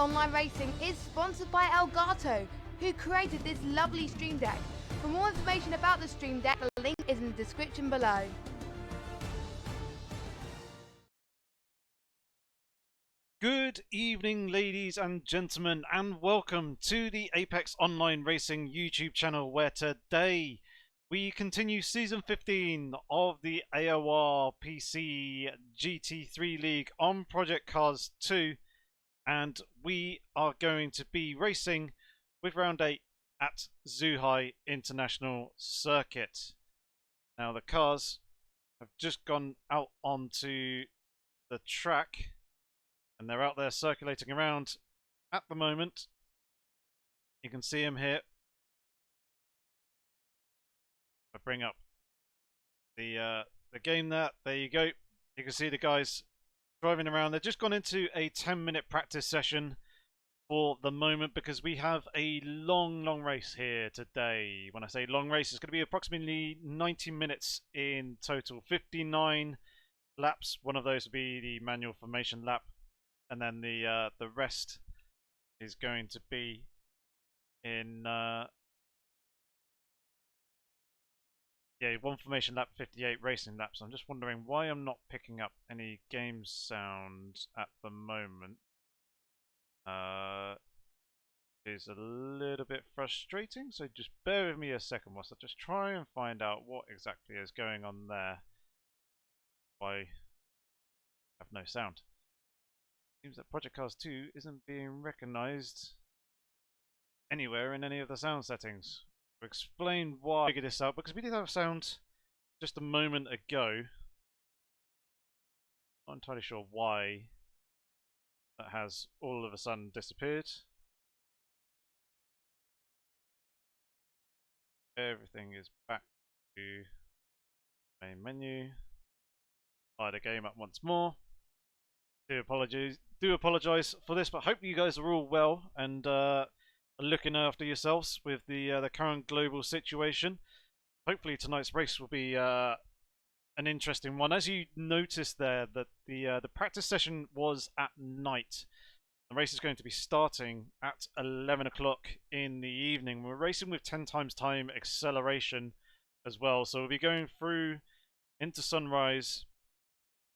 Online Racing is sponsored by Elgato, who created this lovely Stream Deck. For more information about the Stream Deck, the link is in the description below. Good evening, ladies and gentlemen, and welcome to the Apex Online Racing YouTube channel, where today we continue Season 15 of the AOR PC GT3 League on Project Cars 2, and we are going to be racing with Round 8 at Zhuhai International Circuit. Now, the cars have just gone out onto the track, and they're out there circulating around at the moment. You can see them here. I bring up the game there. There you go. You can see the guys driving around. They've just gone into a 10-minute practice session for the moment, because we have a long race here today. When I say long race, it's going to be approximately 90 minutes in total. 59 laps. One of those will be the manual formation lap. And then the rest is going to be in one formation lap, 58 racing laps. I'm just wondering why I'm not picking up any game sound at the moment. Is a little bit frustrating, so just bear with me a second whilst I just try and find out what exactly is going on there. I have no sound. Seems that Project Cars 2 isn't being recognised anywhere in any of the sound settings. We'll explain why I figured this out, because we did have sound just a moment ago. Not entirely sure why that has all of a sudden disappeared. Everything is back to main menu. Fire the game up once more. Do apologise for this, but hope you guys are all well and are looking after yourselves with the current global situation. Hopefully tonight's race will be an interesting one. As you noticed there, that the practice session was at night. The race is going to be starting at 11 o'clock in the evening. We're racing with 10 times time acceleration as well, so we'll be going through into sunrise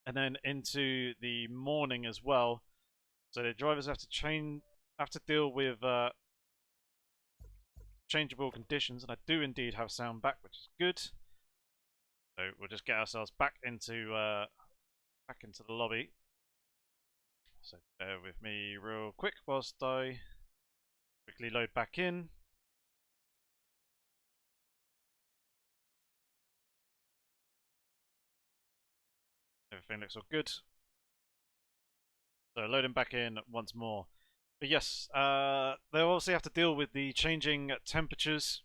and then into the morning as well. So the drivers have to deal with changeable conditions, and I do indeed have sound back, which is good. So we'll just get ourselves back into the lobby. So bear with me real quick whilst I quickly load back in. Everything looks all good. So loading back in once more. But yes, they'll obviously have to deal with the changing temperatures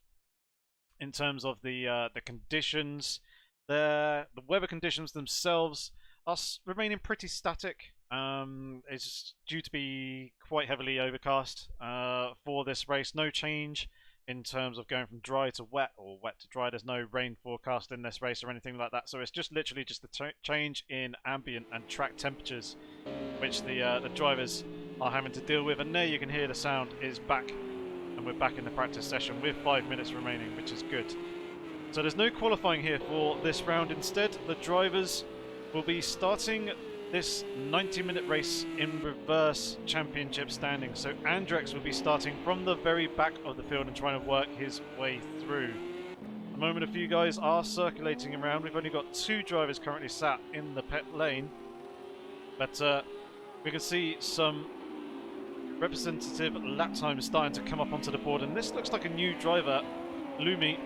in terms of the conditions. The weather conditions themselves are remaining pretty static. It's due to be quite heavily overcast for this race. No change in terms of going from dry to wet or wet to dry. There's no rain forecast in this race or anything like that. So it's just literally just the change in ambient and track temperatures, which the drivers are having to deal with. And there you can hear the sound is back, and we're back in the practice session with 5 minutes remaining, which is good. So there's no qualifying here for this round. Instead, the drivers will be starting this 90-minute race in reverse championship standing. So Andrex will be starting from the very back of the field and trying to work his way through. At the moment, a few guys are circulating around. We've only got 2 drivers currently sat in the pit lane, but we can see some representative lap times starting to come up onto the board, and this looks like a new driver, Lumi,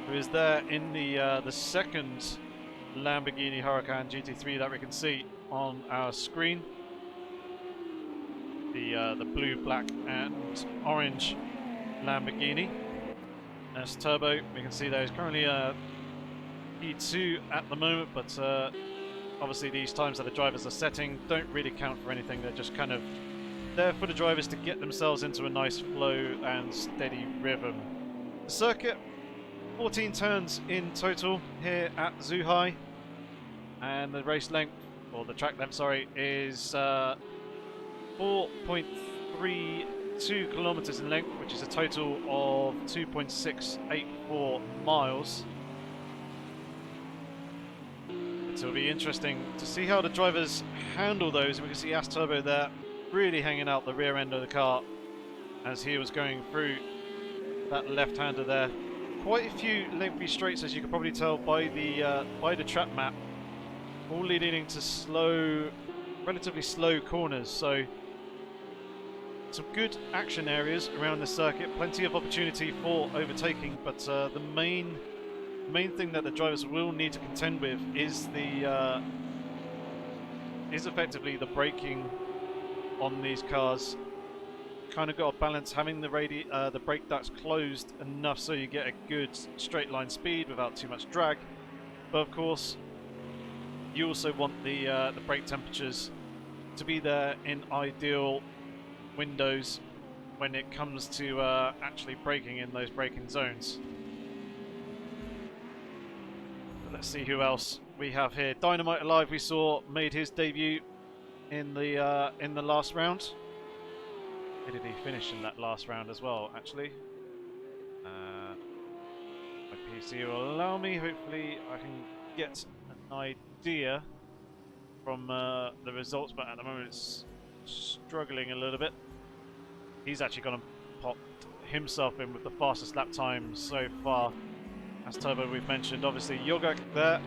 who is there in the second Lamborghini Huracan GT3 that we can see on our screen. The blue, black and orange Lamborghini. That's turbo. We can see there is currently P2 at the moment, but obviously these times that the drivers are setting don't really count for anything. They're just kind of there for the drivers to get themselves into a nice flow and steady rhythm. The circuit, 14 turns in total here at Zhuhai, and the race length, or the track length, sorry, is 4.32 kilometers in length, which is a total of 2.684 miles. So it'll be interesting to see how the drivers handle those. We can see As Turbo there really hanging out the rear end of the car as he was going through that left-hander there. Quite a few lengthy straights, as you can probably tell by the track map, all leading to slow, relatively slow corners. So some good action areas around the circuit, plenty of opportunity for overtaking, but the main thing that the drivers will need to contend with is effectively the braking on these cars. Kind of got to balance having the brake ducts closed enough so you get a good straight line speed without too much drag, but of course you also want the brake temperatures to be there in ideal windows when it comes to actually braking in those braking zones. Let's see who else we have here. Dynamite Alive, we saw, made his debut in the last round. Where did he finish in that last round as well, actually? My PC will allow me. Hopefully I can get an idea from the results, but at the moment it's struggling a little bit. He's actually gone and popped himself in with the fastest lap time so far. As Turbo we've mentioned, obviously Yogak there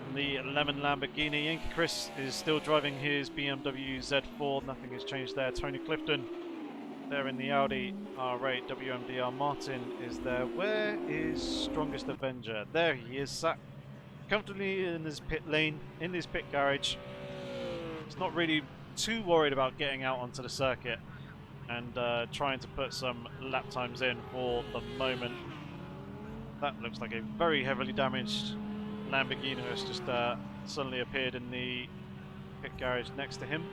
in the lemon Lamborghini. Yankee Chris is still driving his BMW Z4, nothing has changed there. Tony Clifton there in the Audi R8. WMDR Martin is there. Where is Strongest Avenger? There he is, sat comfortably in his pit lane, in his pit garage. He's not really too worried about getting out onto the circuit and trying to put some lap times in for the moment. That looks like a very heavily damaged Lamborghini that's just suddenly appeared in the pit garage next to him.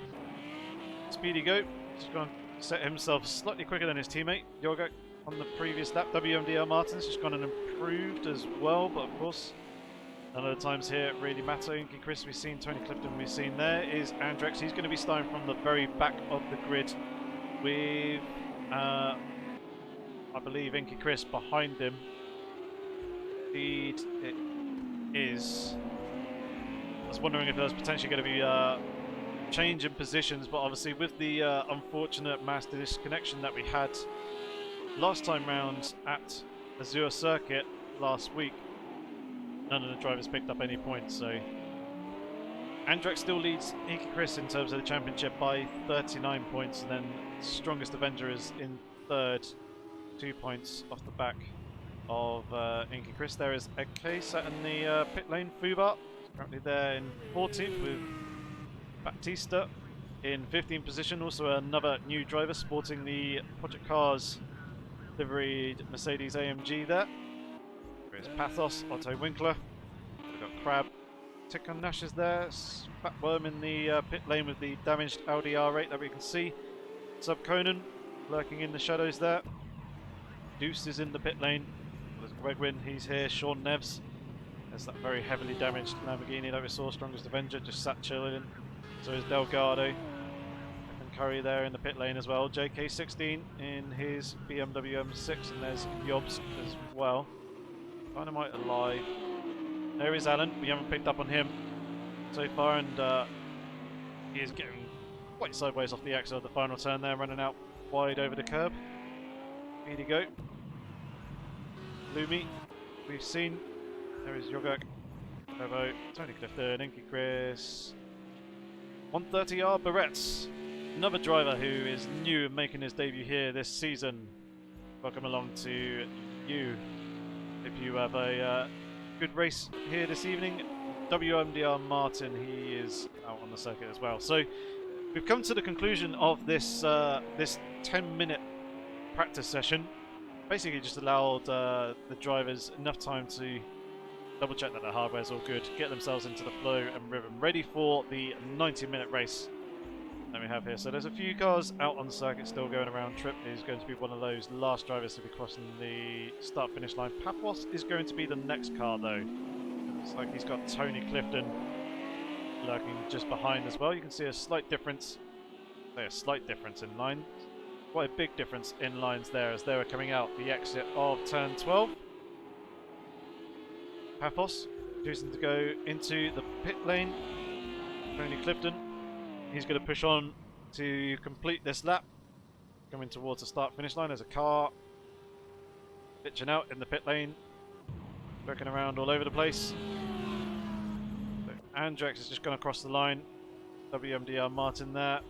Speedy Go, he's gone to set himself slightly quicker than his teammate Yoga on the previous lap. WMDR Martin's just gone and improved as well, but of course none of the times here really matter. Inky Chris we've seen, Tony Clifton we've seen. There is Andrex. He's going to be starting from the very back of the grid with I believe Inky Chris behind him. Indeed it is. I was wondering if there was potentially going to be a change in positions, but obviously with the unfortunate mass disconnection that we had last time round at Azure Circuit last week, none of the drivers picked up any points, so Andrex still leads Inky Chris in terms of the championship by 39 points, and then Strongest Avenger is in third, 2 points off the back of Inky Chris. There is AK sat in the pit lane. Fubar currently there in 14th with Baptista in 15th position. Also another new driver sporting the Project Cars liveried Mercedes AMG there. There's Pathos, Otto Winkler. We've got Crab. Tickon Nash is there. Fat Worm in the pit lane with the damaged Audi R8 that we can see. Sub Conan lurking in the shadows there. Deuce is in the pit lane. There's Gregwin, he's here. Sean Neves. There's that very heavily damaged Lamborghini that we saw. Strongest Avenger just sat chilling. So is Delgado. And Curry there in the pit lane as well. JK16 in his BMW M6, and there's Yobs as well. Dynamite alive. There is Alan. We haven't picked up on him so far, and he is getting quite sideways off the axle of the final turn there, running out wide over the curb. Here you go. Lumi, we've seen. There is Yogak, Bevo, Tony Clifton, Inky Chris. 130R Barretts, another driver who is new and making his debut here this season. Welcome along to you. If you have a good race here this evening. WMDR Martin, he is out on the circuit as well. So we've come to the conclusion of this this 10-minute practice session. Basically just allowed the drivers enough time to double check that their hardware is all good, get themselves into the flow and rhythm, ready for the 90-minute race that we have here. So there's a few cars out on the circuit still going around. Trip is going to be one of those last drivers to be crossing the start-finish line. Papos is going to be the next car though. Looks like he's got Tony Clifton lurking just behind as well. You can see a slight difference There's a slight difference in line. Quite a big difference in lines there as they were coming out the exit of turn 12. Paphos choosing to go into the pit lane. Tony Clifton, he's going to push on to complete this lap. Coming towards the start-finish line. There's a car pitching out in the pit lane. Looking around all over the place. So Andrex has just gone across the line. WMDR Martin there.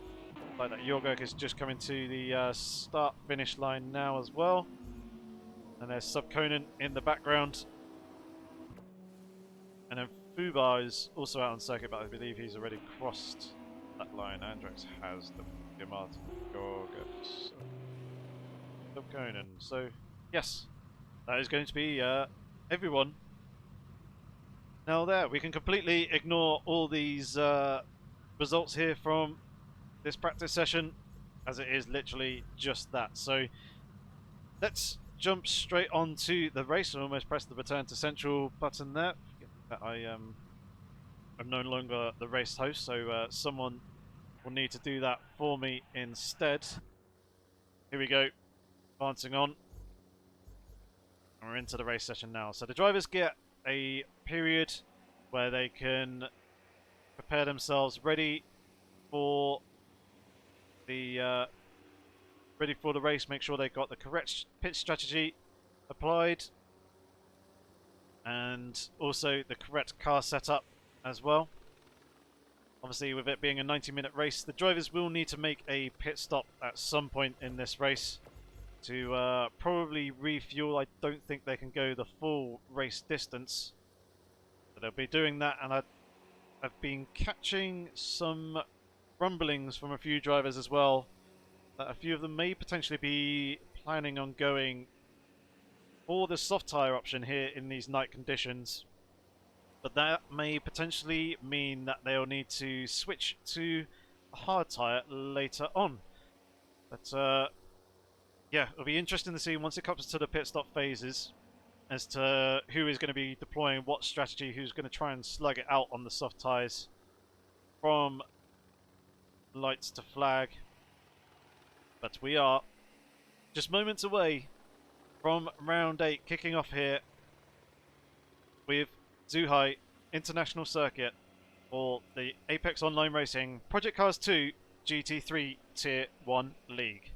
Like that, Yorgok is just coming to the start-finish line now as well. And there's Subconan in the background. And then Fubar is also out on circuit, but I believe he's already crossed that line. Andrex has the Martin, Yorgok, Subconan. So, yes, that is going to be everyone. Now there, we can completely ignore all these results here from this practice session, as it is literally just that. So let's jump straight on to the race. I almost pressed the return to central button there. That I am no longer the race host, so someone will need to do that for me instead. Here we go, advancing on. We're into the race session now. So the drivers get a period where they can prepare themselves ready for the race. Make sure they've got the correct pit strategy applied, and also the correct car setup as well. Obviously, with it being a 90-minute race, the drivers will need to make a pit stop at some point in this race to probably refuel. I don't think they can go the full race distance, but they'll be doing that. And I've been catching some rumblings from a few drivers as well that a few of them may potentially be planning on going for the soft tyre option here in these night conditions, but that may potentially mean that they'll need to switch to a hard tyre later on. But yeah, it'll be interesting to see once it comes to the pit stop phases as to who is going to be deploying what strategy, who's going to try and slug it out on the soft tyres from lights to flag. But we are just moments away from round 8 kicking off here with Zhuhai International Circuit for the Apex Online Racing Project Cars 2 GT3 Tier 1 League.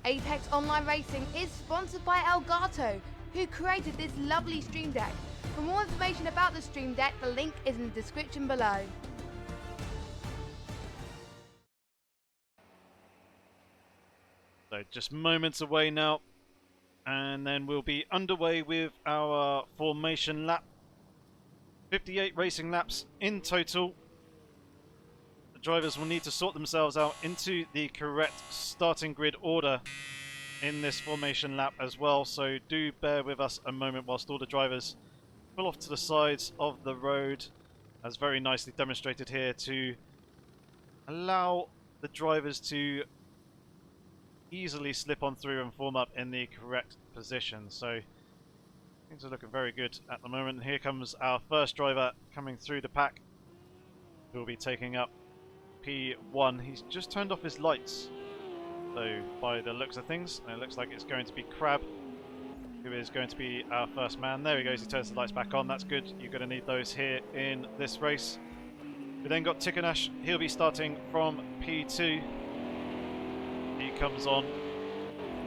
Apex Online Racing is sponsored by Elgato, who created this lovely Stream Deck. For more information about the Stream Deck, the link is in the description below. So just moments away now, and then we'll be underway with our formation lap. 58 racing laps in total. The drivers will need to sort themselves out into the correct starting grid order in this formation lap as well, so do bear with us a moment whilst all the drivers pull off to the sides of the road, as very nicely demonstrated here, to allow the drivers to easily slip on through and form up in the correct position. So things are looking very good at the moment. Here comes our first driver coming through the pack, who will be taking up P1. He's just turned off his lights, so by the looks of things, it looks like it's going to be Crab who is going to be our first man. There he goes, he turns the lights back on. That's good, you're going to need those here in this race. We then got Tikanash, he'll be starting from P2. He comes on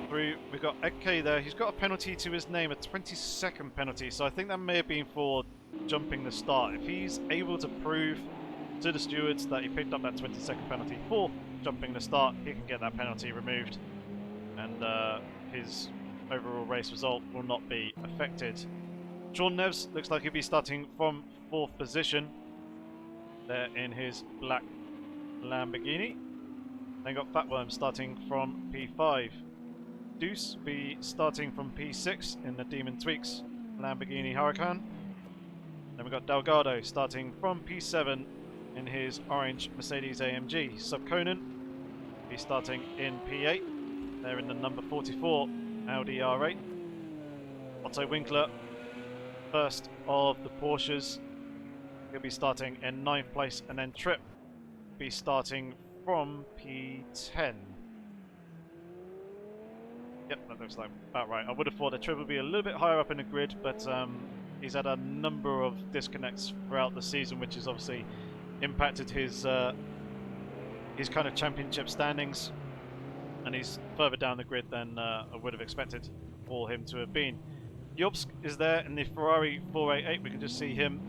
through. We've got Ek there. He's got a penalty to his name, a 20-second penalty. So I think that may have been for jumping the start. If he's able to prove to the stewards that he picked up that 20-second penalty for jumping the start, he can get that penalty removed, and his overall race result will not be affected. Sean Neves looks like he'll be starting from 4th position there in his black Lamborghini. Then got Fatworm starting from P5. Deuce be starting from P6 in the Demon Tweaks Lamborghini Huracan. Then we've got Delgado starting from P7 in his orange Mercedes AMG. Subconan be starting in P8. They're in the number 44 Audi R8. Otto Winkler, first of the Porsches. He'll be starting in 9th place, and then Tripp be starting from P10. Yep, that looks like about right. I would have thought the trip would be a little bit higher up in the grid, but he's had a number of disconnects throughout the season, which has obviously impacted his kind of championship standings, and he's further down the grid than I would have expected for him to have been. Jobst is there in the Ferrari 488. We can just see him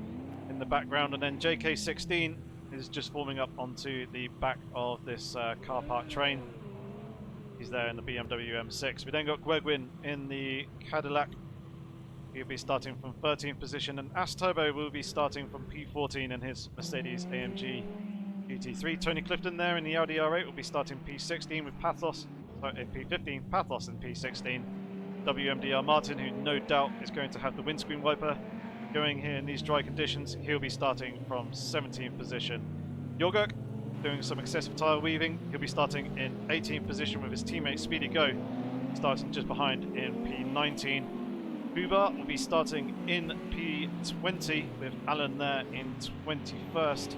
in the background, and then JK16 is just forming up onto the back of this car park train. He's there in the BMW M6. We then got Gwegwin in the Cadillac. He'll be starting from 13th position, and As Turbo will be starting from P14 in his Mercedes AMG GT3. Tony Clifton there in the Audi R8 will be starting P16 with Pathos, in P15, Pathos in P16. WMDR Martin, who no doubt is going to have the windscreen wiper going here in these dry conditions, he'll be starting from 17th position. Jorgurk doing some excessive tyre weaving, he'll be starting in 18th position with his teammate Speedy Go, starting just behind in P19. Bubar will be starting in P20 with Alan there in 21st.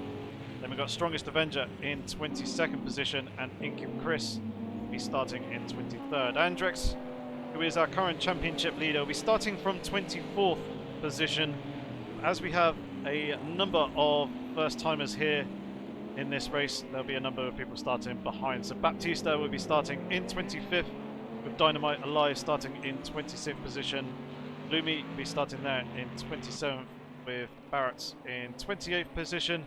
Then we've got Strongest Avenger in 22nd position, and Inkim Chris will be starting in 23rd. Andrex, who is our current championship leader, will be starting from 24th position, as we have a number of first timers here in this race. There'll be a number of people starting behind. So Baptista will be starting in 25th, with Dynamite Alive starting in 26th position. Lumi will be starting there in 27th, with Barrett in 28th position.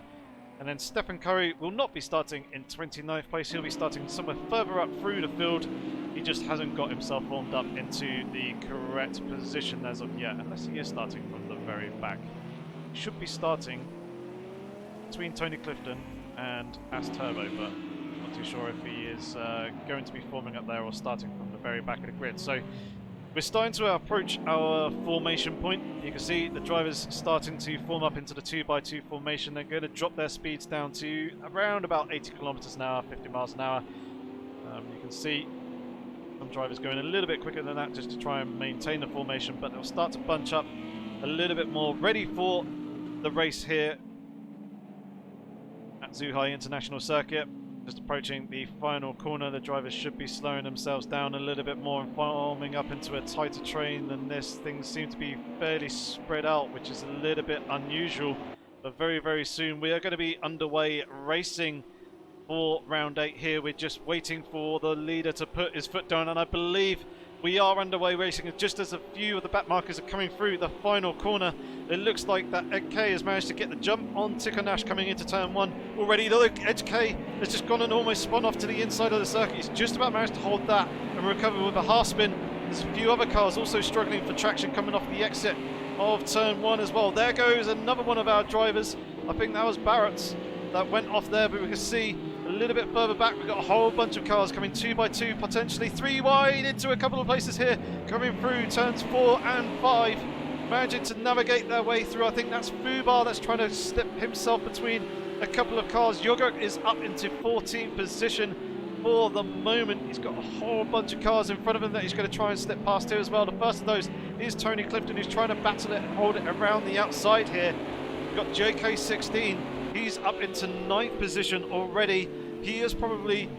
And then Stephen Curry will not be starting in 29th place. He'll be starting somewhere further up through the field. He just hasn't got himself warmed up into the correct position as of yet, unless he is starting from the very back. He should be starting between Tony Clifton and As Turbo, but I'm not too sure if he is going to be forming up there or starting from the very back of the grid. So we're starting to approach our formation point. You can see the drivers starting to form up into the 2x2 formation. They're going to drop their speeds down to around about 80 kilometers an hour, 50 miles an hour. You can see some drivers going a little bit quicker than that just to try and maintain the formation, but they'll start to bunch up a little bit more, ready for the race here at Zhuhai International Circuit. Just approaching the final corner, the drivers should be slowing themselves down a little bit more and forming up into a tighter train than this. Things seem to be fairly spread out, which is a little bit unusual. But very, very soon we are going to be underway racing for round 8 here. We're just waiting for the leader to put his foot down, and I believe we are underway racing. Just as a few of the back markers are coming through the final corner, it looks like that Ed K has managed to get the jump on Tikanash coming into turn 1 already. Look, Ed K has just gone and almost spun off to the inside of the circuit. He's just about managed to hold that and recover with a half spin. There's a few other cars also struggling for traction coming off the exit of turn 1 as well. There goes another one of our drivers. I think that was Barrett's that went off there, but we can see a little bit further back we've got a whole bunch of cars coming 2x2, potentially 3 wide into a couple of places here, coming through turns 4 and 5, managing to navigate their way through. I think that's Fubar that's trying to slip himself between a couple of cars. Jorgurk is up into 14th position for the moment. He's got a whole bunch of cars in front of him that he's going to try and slip past here as well. The first of those is Tony Clifton, who's trying to battle it and hold it around the outside here. We've got JK16. He's up into 9th position already. He is probably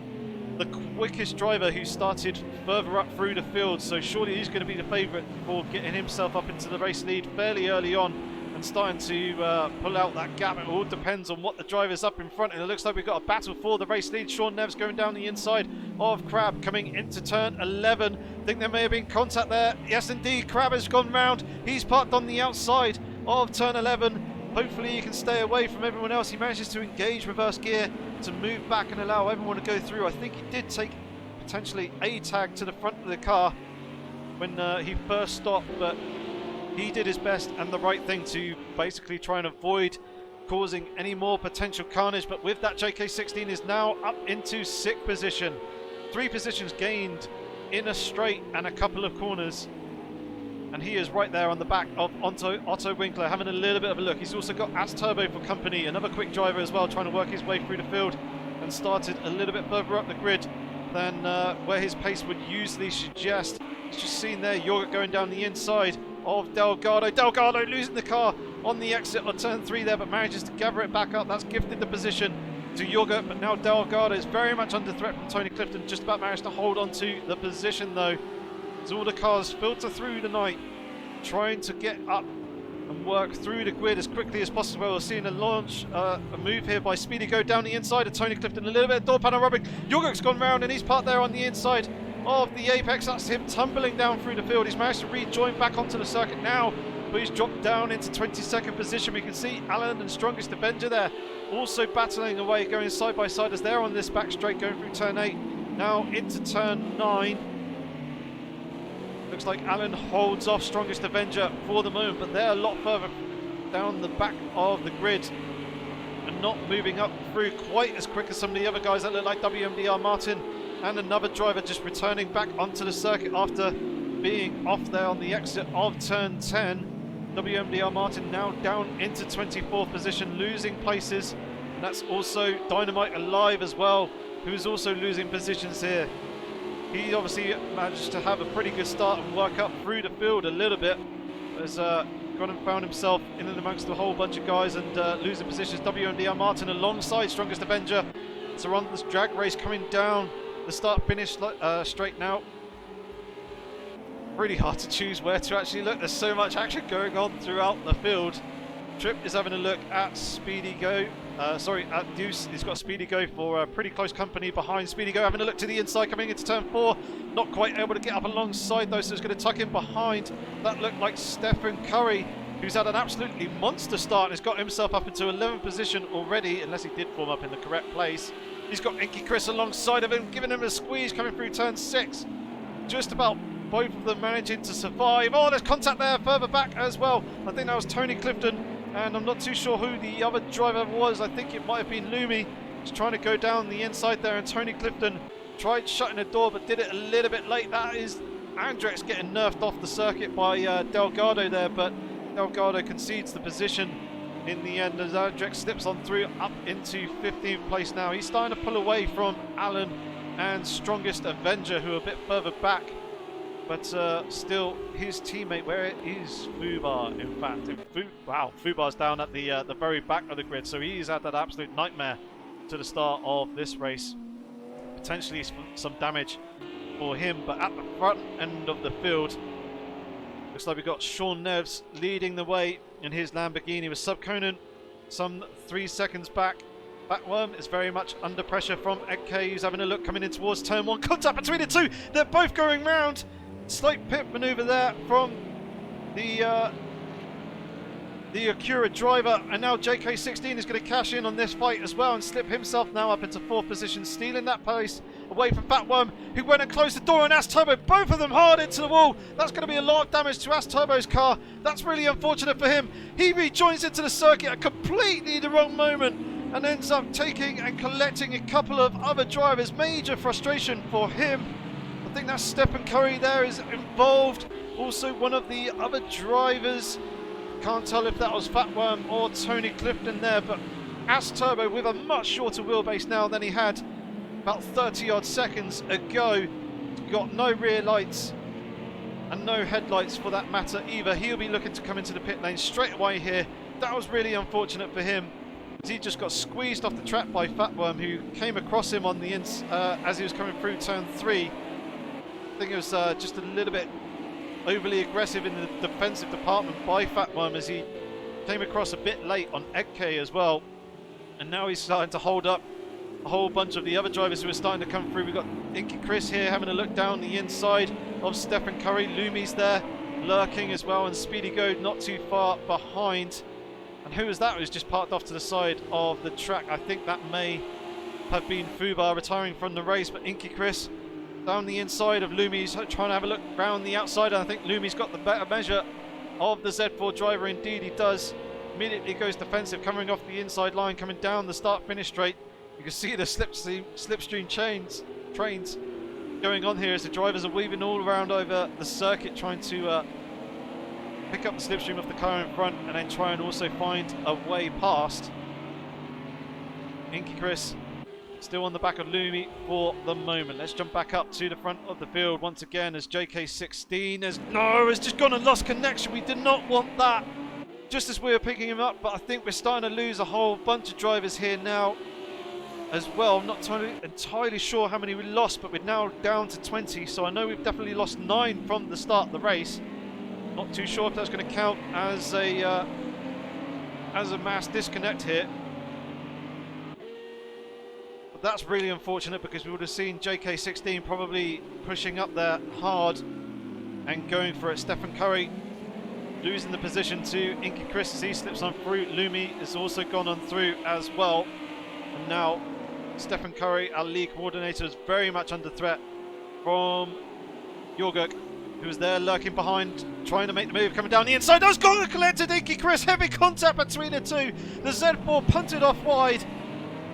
the quickest driver who started further up through the field, so surely he's going to be the favourite for getting himself up into the race lead fairly early on and starting to pull out that gap. It all depends on what the driver's up in front, and it looks like we've got a battle for the race lead. Sean Neves going down the inside of Crab coming into turn 11. I think there may have been contact there. Yes indeed, Crab has gone round. He's parked on the outside of turn 11. Hopefully he can stay away from everyone else. He manages to engage reverse gear to move back and allow everyone to go through. I think he did take potentially a tag to the front of the car when he first stopped, but he did his best and the right thing to basically try and avoid causing any more potential carnage. But with that, JK16 is now up into 6th position. 3 positions gained in a straight and a couple of corners. And he is right there on the back of Otto Winkler, having a little bit of a look. He's also got As Turbo for company, another quick driver as well, trying to work his way through the field, and started a little bit further up the grid than where his pace would usually suggest. He's just seen there Jorgurk going down the inside of Delgado. Delgado losing the car on the exit of turn 3 there, but manages to gather it back up. That's gifted the position to Yogurt, but now Delgado is very much under threat from Tony Clifton. Just about managed to hold on to the position though, as all the cars filter through the night, trying to get up and work through the grid as quickly as possible. We're seeing a launch, a move here by Speedy Go down the inside of Tony Clifton. A little bit of door panel rubbing. Yogurt's gone round and he's parked there on the inside of the apex. That's him tumbling down through the field. He's managed to rejoin back onto the circuit now, but he's dropped down into 22nd position. We can see Alan and Strongest Avenger there also battling away, going side by side as they're on this back straight going through turn 8, now into turn 9. Looks like Alan holds off Strongest Avenger for the moment, but they're a lot further down the back of the grid and not moving up through quite as quick as some of the other guys that look like WMDR Martin and another driver just returning back onto the circuit after being off there on the exit of turn 10. WMDR Martin now down into 24th position, losing places. And that's also Dynamite Alive as well, who's also losing positions here. He obviously managed to have a pretty good start and work up through the field a little bit. Has gone and found himself in and amongst a whole bunch of guys and losing positions. WMDR Martin alongside Strongest Avenger. So on this drag race coming down the start-finish straight now. Really hard to choose where to actually look. There's so much action going on throughout the field. Trip is having a look at Speedy Go. At Deuce. He's got Speedy Go for pretty close company behind Speedy Go. Having a look to the inside, coming into turn 4. Not quite able to get up alongside though, so it's going to tuck in behind. That looked like Stephen Curry, who's had an absolutely monster start and has got himself up into 11th position already, unless he did form up in the correct place. He's got Inky Chris alongside of him, giving him a squeeze coming through turn 6. Just about both of them managing to survive. Oh, there's contact there further back as well. I think that was Tony Clifton, and I'm not too sure who the other driver was. I think it might have been Lumi. He's trying to go down the inside there, and Tony Clifton tried shutting the door but did it a little bit late. That is Andrex getting nerfed off the circuit by Delgado there, but Delgado concedes the position in the end as Andrex slips on through up into 15th place now. He's starting to pull away from Alan and Strongest Avenger, who are a bit further back. But still, his teammate, where is Fubar? In fact, wow, Fubar's down at the very back of the grid, so he's had that absolute nightmare to the start of this race. Potentially some damage for him, but at the front end of the field, looks like we've got Sean Neves leading the way in his Lamborghini with Subconan some 3 seconds back. Batworm is very much under pressure from Ed He's having a look coming in towards turn 1. Contact between the two. They're both going round. Slight pit maneuver there from the Acura driver, and now JK16 is going to cash in on this fight as well and slip himself now up into 4th position, stealing that place away from Batworm, who went and closed the door on As Turbo. Both of them hard into the wall. That's going to be a lot of damage to As Turbo's car. That's really unfortunate for him. He rejoins into the circuit at completely the wrong moment and ends up taking and collecting a couple of other drivers. Major frustration for him. I think that's Stephen Curry there is involved. Also one of the other drivers. Can't tell if that was Fatworm or Tony Clifton there, but As Turbo with a much shorter wheelbase now than he had about 30 odd seconds ago. Got no rear lights and no headlights for that matter either. He'll be looking to come into the pit lane straight away here. That was really unfortunate for him. He just got squeezed off the track by Fatworm, who came across him on the as he was coming through turn 3. I think it was just a little bit overly aggressive in the defensive department by Fatworm as he came across a bit late on Edke as well. And now he's starting to hold up a whole bunch of the other drivers who are starting to come through. We've got Inky Chris here having a look down the inside of Stephen Curry. Lumi's there lurking as well, and Speedy Go not too far behind. And who was that who's just parked off to the side of the track? I think that may have been Fubar retiring from the race, but Inky Chris down the inside of Lumi's trying to have a look round the outside. I think Lumi's got the better measure of the Z4 driver. Indeed he does. Immediately goes defensive, coming off the inside line, coming down the start-finish straight. You can see the slipstream trains going on here as the drivers are weaving all around over the circuit, trying to pick up the slipstream of the car in front and then try and also find a way past. Inky Chris still on the back of Lumi for the moment. Let's jump back up to the front of the field once again as JK16 has just gone and lost connection. We did not want that just as we were picking him up, but I think we're starting to lose a whole bunch of drivers here now. as well. I'm not entirely sure how many we lost, but we're now down to 20. So I know we've definitely lost 9 from the start of the race. Not too sure if that's going to count as a mass disconnect here. But that's really unfortunate, because we would have seen JK16 probably pushing up there hard and going for it. Stephen Curry losing the position to Inky Chris as he slips on through. Lumi has also gone on through as well. And now Stephen Curry, our lead coordinator, is very much under threat from Jorguk, who was there lurking behind, trying to make the move, coming down the inside. That's got collected. Inky Chris, heavy contact between the two. The Z4 punted off wide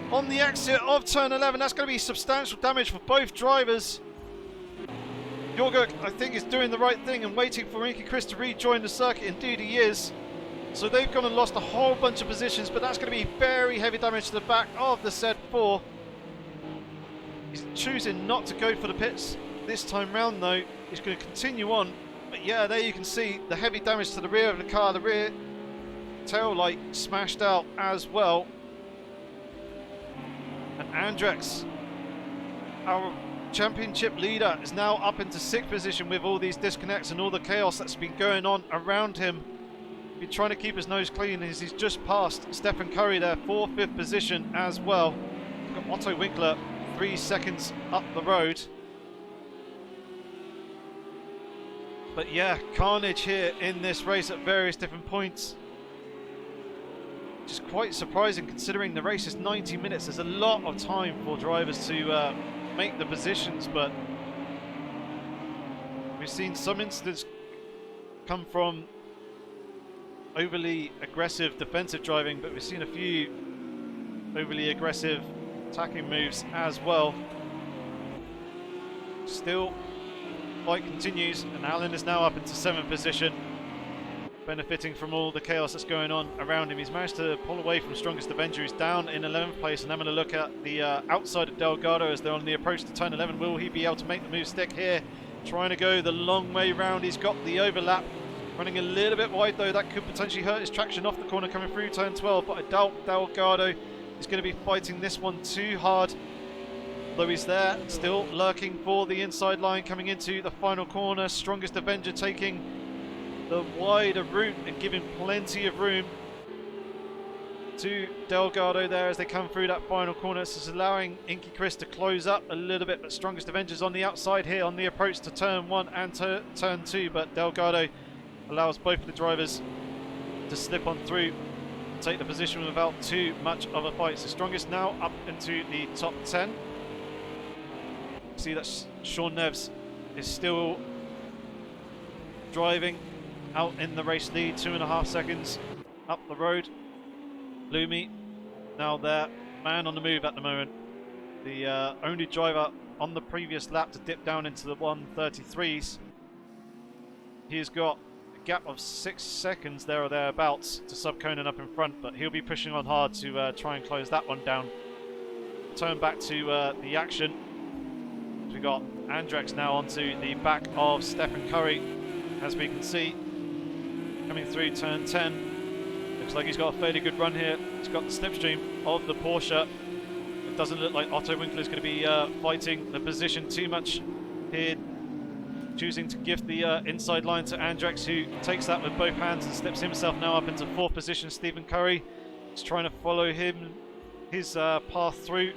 on the exit of turn 11. That's going to be substantial damage for both drivers. Jorguk, I think, is doing the right thing and waiting for Inky Chris to rejoin the circuit. Indeed he is. So they've gone and lost a whole bunch of positions, but that's going to be very heavy damage to the back of the Z4. He's choosing not to go for the pits this time round though. He's going to continue on. But yeah, there you can see the heavy damage to the rear of the car. The rear tail light smashed out as well. And Andrex, our championship leader, is now up into 6th position with all these disconnects and all the chaos that's been going on around him. He's trying to keep his nose clean as he's just passed Stephen Curry there for 5th position as well. We've got Otto Winkler 3 seconds up the road. But yeah, carnage here in this race at various different points. Which is quite surprising considering the race is 90 minutes. There's a lot of time for drivers to make the positions, but we've seen some incidents come from overly aggressive defensive driving, but we've seen a few overly aggressive attacking moves as well. Still, fight continues, and Alan is now up into 7th position, benefiting from all the chaos that's going on around him. He's managed to pull away from Strongest Avenger. He's down in 11th place, and I'm going to look at the outside of Delgado as they're on the approach to turn 11. Will he be able to make the move stick here? Trying to go the long way round. He's got the overlap. Running a little bit wide though, that could potentially hurt his traction off the corner coming through turn 12, but I doubt Delgado is going to be fighting this one too hard. Though he's there, still lurking for the inside line coming into the final corner. Strongest Avenger taking the wider route and giving plenty of room to Delgado there as they come through that final corner. This is allowing Inky Chris to close up a little bit, but Strongest Avengers on the outside here on the approach to turn 1 and turn 2, but Delgado allows both of the drivers to slip on through and take the position without too much of a fight. So Strongest now up into the top 10. See that Sean Neves is still driving out in the race lead, 2.5 seconds up the road. Lumi now there, man on the move at the moment. The only driver on the previous lap to dip down into the 133s. He's got gap of 6 seconds there or thereabouts to sub Conan up in front, but he'll be pushing on hard to try and close that one down. Turn back to the action. We got Andrex now onto the back of Stephen Curry, as we can see, coming through turn 10. Looks like he's got a fairly good run here. He's got the slipstream of the Porsche. It doesn't look like Otto Winkler is going to be fighting the position too much here, choosing to give the inside line to Andrex, who takes that with both hands and slips himself now up into 4th position. Stephen Curry is trying to follow him, his path through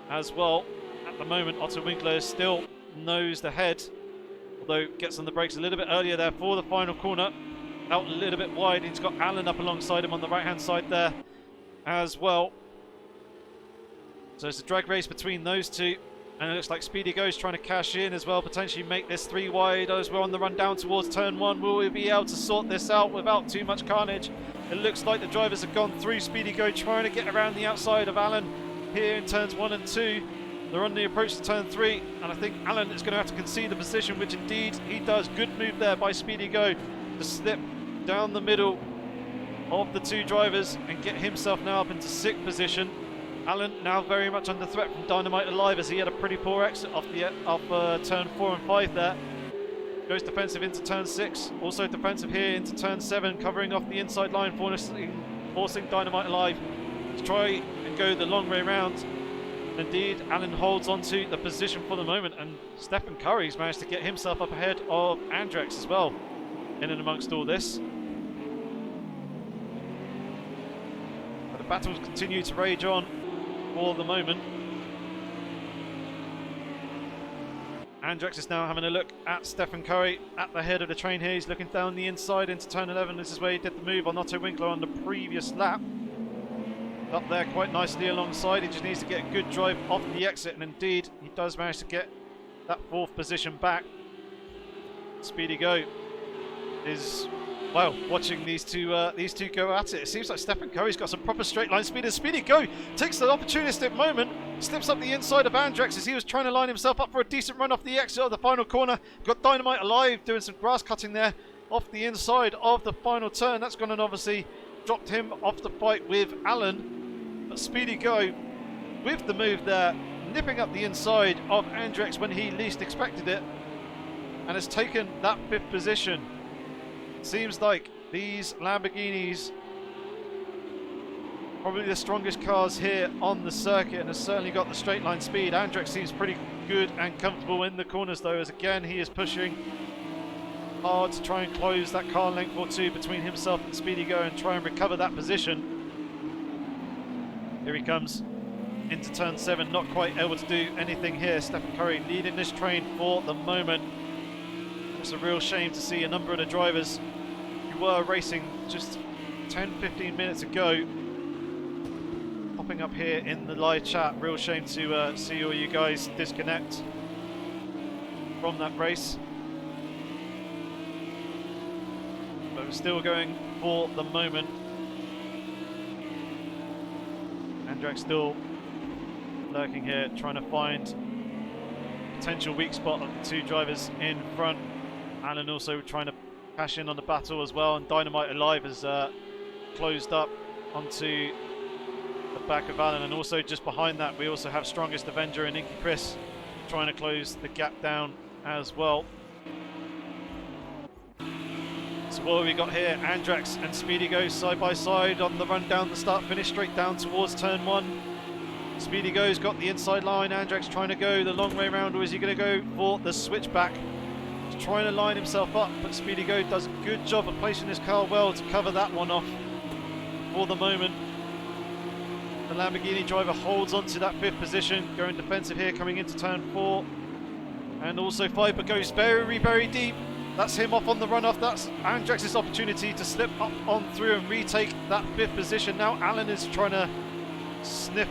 as well. At the moment, Otto Winkler is still nosed ahead, although gets on the brakes a little bit earlier there for the final corner. Out a little bit wide. He's got Alan up alongside him on the right hand side there as well. So it's a drag race between those two. And it looks like Speedy Go's trying to cash in as well, potentially make this 3 wide as we're on the run down towards turn 1. Will we be able to sort this out without too much carnage? It looks like the drivers have gone through Speedy Go, trying to get around the outside of Alan here in turns 1 and 2. They're on the approach to turn 3, and I think Alan is going to have to concede the position, which indeed he does. Good move there by Speedy Go to slip down the middle of the 2 drivers and get himself now up into 6th position. Alan now very much under threat from Dynamite Alive as he had a pretty poor exit off turn 4 and 5 there. Goes defensive into turn 6, also defensive here into turn 7, covering off the inside line, forcing Dynamite Alive to try and go the long way round. Indeed, Alan holds onto the position for the moment, and Stephen Curry's managed to get himself up ahead of Andrex as well, in and amongst all this. But the battles continue to rage on for the moment. Andrex is now having a look at Stephen Curry at the head of the train here. He's looking down the inside into turn 11. This is where he did the move on Otto Winkler on the previous lap. Up there quite nicely alongside. He just needs to get a good drive off the exit, and indeed he does manage to get that 4th position back. Speedy Go is, well, watching these two go at it. It seems like Stephen Curry's got some proper straight line speed, and Speedy Go takes the opportunistic moment, slips up the inside of Andrex as he was trying to line himself up for a decent run off the exit of the final corner. Got Dynamite alive doing some grass cutting there off the inside of the final turn. That's gone and obviously dropped him off the fight with Alan. But Speedy Go, with the move there, nipping up the inside of Andrex when he least expected it, and has taken that 5th position. Seems like these Lamborghinis, probably the strongest cars here on the circuit, and has certainly got the straight line speed. Andrex seems pretty good and comfortable in the corners though, as again he is pushing hard to try and close that car length or two between himself and Speedy Go and try and recover that position. Here he comes into turn 7, not quite able to do anything here. Stephen Curry leading this train for the moment. It's a real shame to see a number of the drivers who were racing just 10-15 minutes ago popping up here in the live chat. Real shame to see all you guys disconnect from that race. But we're still going for the moment. Andrex still lurking here, trying to find potential weak spot of the 2 drivers in front. Alan also trying to cash in on the battle as well, and Dynamite Alive has closed up onto the back of Alan, and also just behind that we also have Strongest Avenger and Inky Chris trying to close the gap down as well. So what have we got here? Andrex and Speedy Go side by side on the run down the start finish, straight down towards turn 1. Speedy Go's got the inside line. Andrex trying to go the long way round, or is he going to go for the switchback? He's trying to line himself up, but Speedy Go does a good job of placing his car well to cover that one off for the moment. The Lamborghini driver holds on to that 5th position, going defensive here coming into turn 4. And also 5, but goes very, very deep. That's him off on the runoff. That's Andrex's opportunity to slip up on through and retake that 5th position. Now Alan is trying to sniff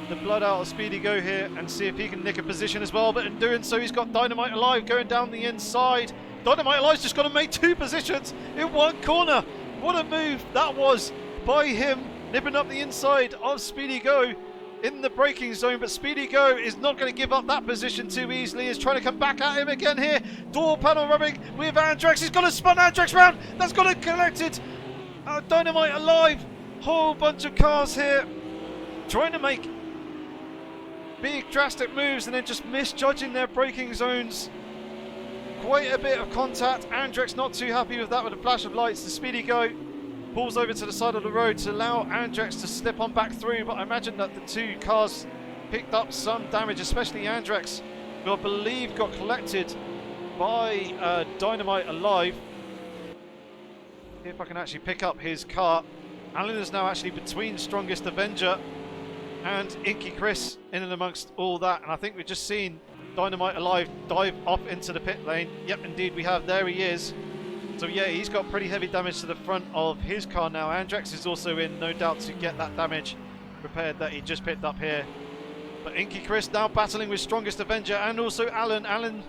the blood out of Speedy Go here and see if he can nick a position as well. But in doing so, he's got Dynamite Alive going down the inside. Dynamite Alive's just got to make 2 positions in 1 corner. What a move that was by him, nipping up the inside of Speedy Go in the braking zone, but Speedy Go is not going to give up that position too easily. He's trying to come back at him again here. Door panel rubbing with Andrex. He's got to spun Andrex round. That's got to collect it. Dynamite Alive. Whole bunch of cars here trying to make big drastic moves and then just misjudging their braking zones. Quite a bit of contact. Andrex not too happy with that with a flash of lights. The Speedy Go pulls over to the side of the road to allow Andrex to slip on back through, but I imagine that the 2 cars picked up some damage, especially Andrex, who I believe got collected by Dynamite Alive. See if I can actually pick up his car. Alan is now actually between Strongest Avenger and Inky Chris in and amongst all that, and I think we've just seen Dynamite Alive dive off into the pit lane. Yep, indeed we have. There he is. So yeah, he's got pretty heavy damage to the front of his car now. Andrex is also in, no doubt, to get that damage repaired that he just picked up here. But Inky Chris now battling with Strongest Avenger and also Alan. Alan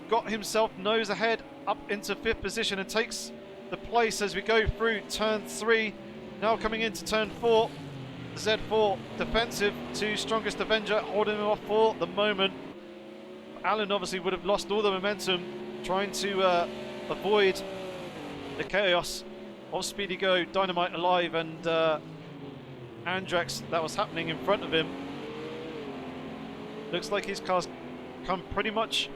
got himself nose ahead up into 5th position and takes the place as we go through turn 3. Now coming into turn 4. Z4 defensive to Strongest Avenger, holding him off for the moment. Alan obviously would have lost all the momentum trying to avoid the chaos of Speedy Go, Dynamite Alive and Andrex that was happening in front of him. Looks like his car's come pretty much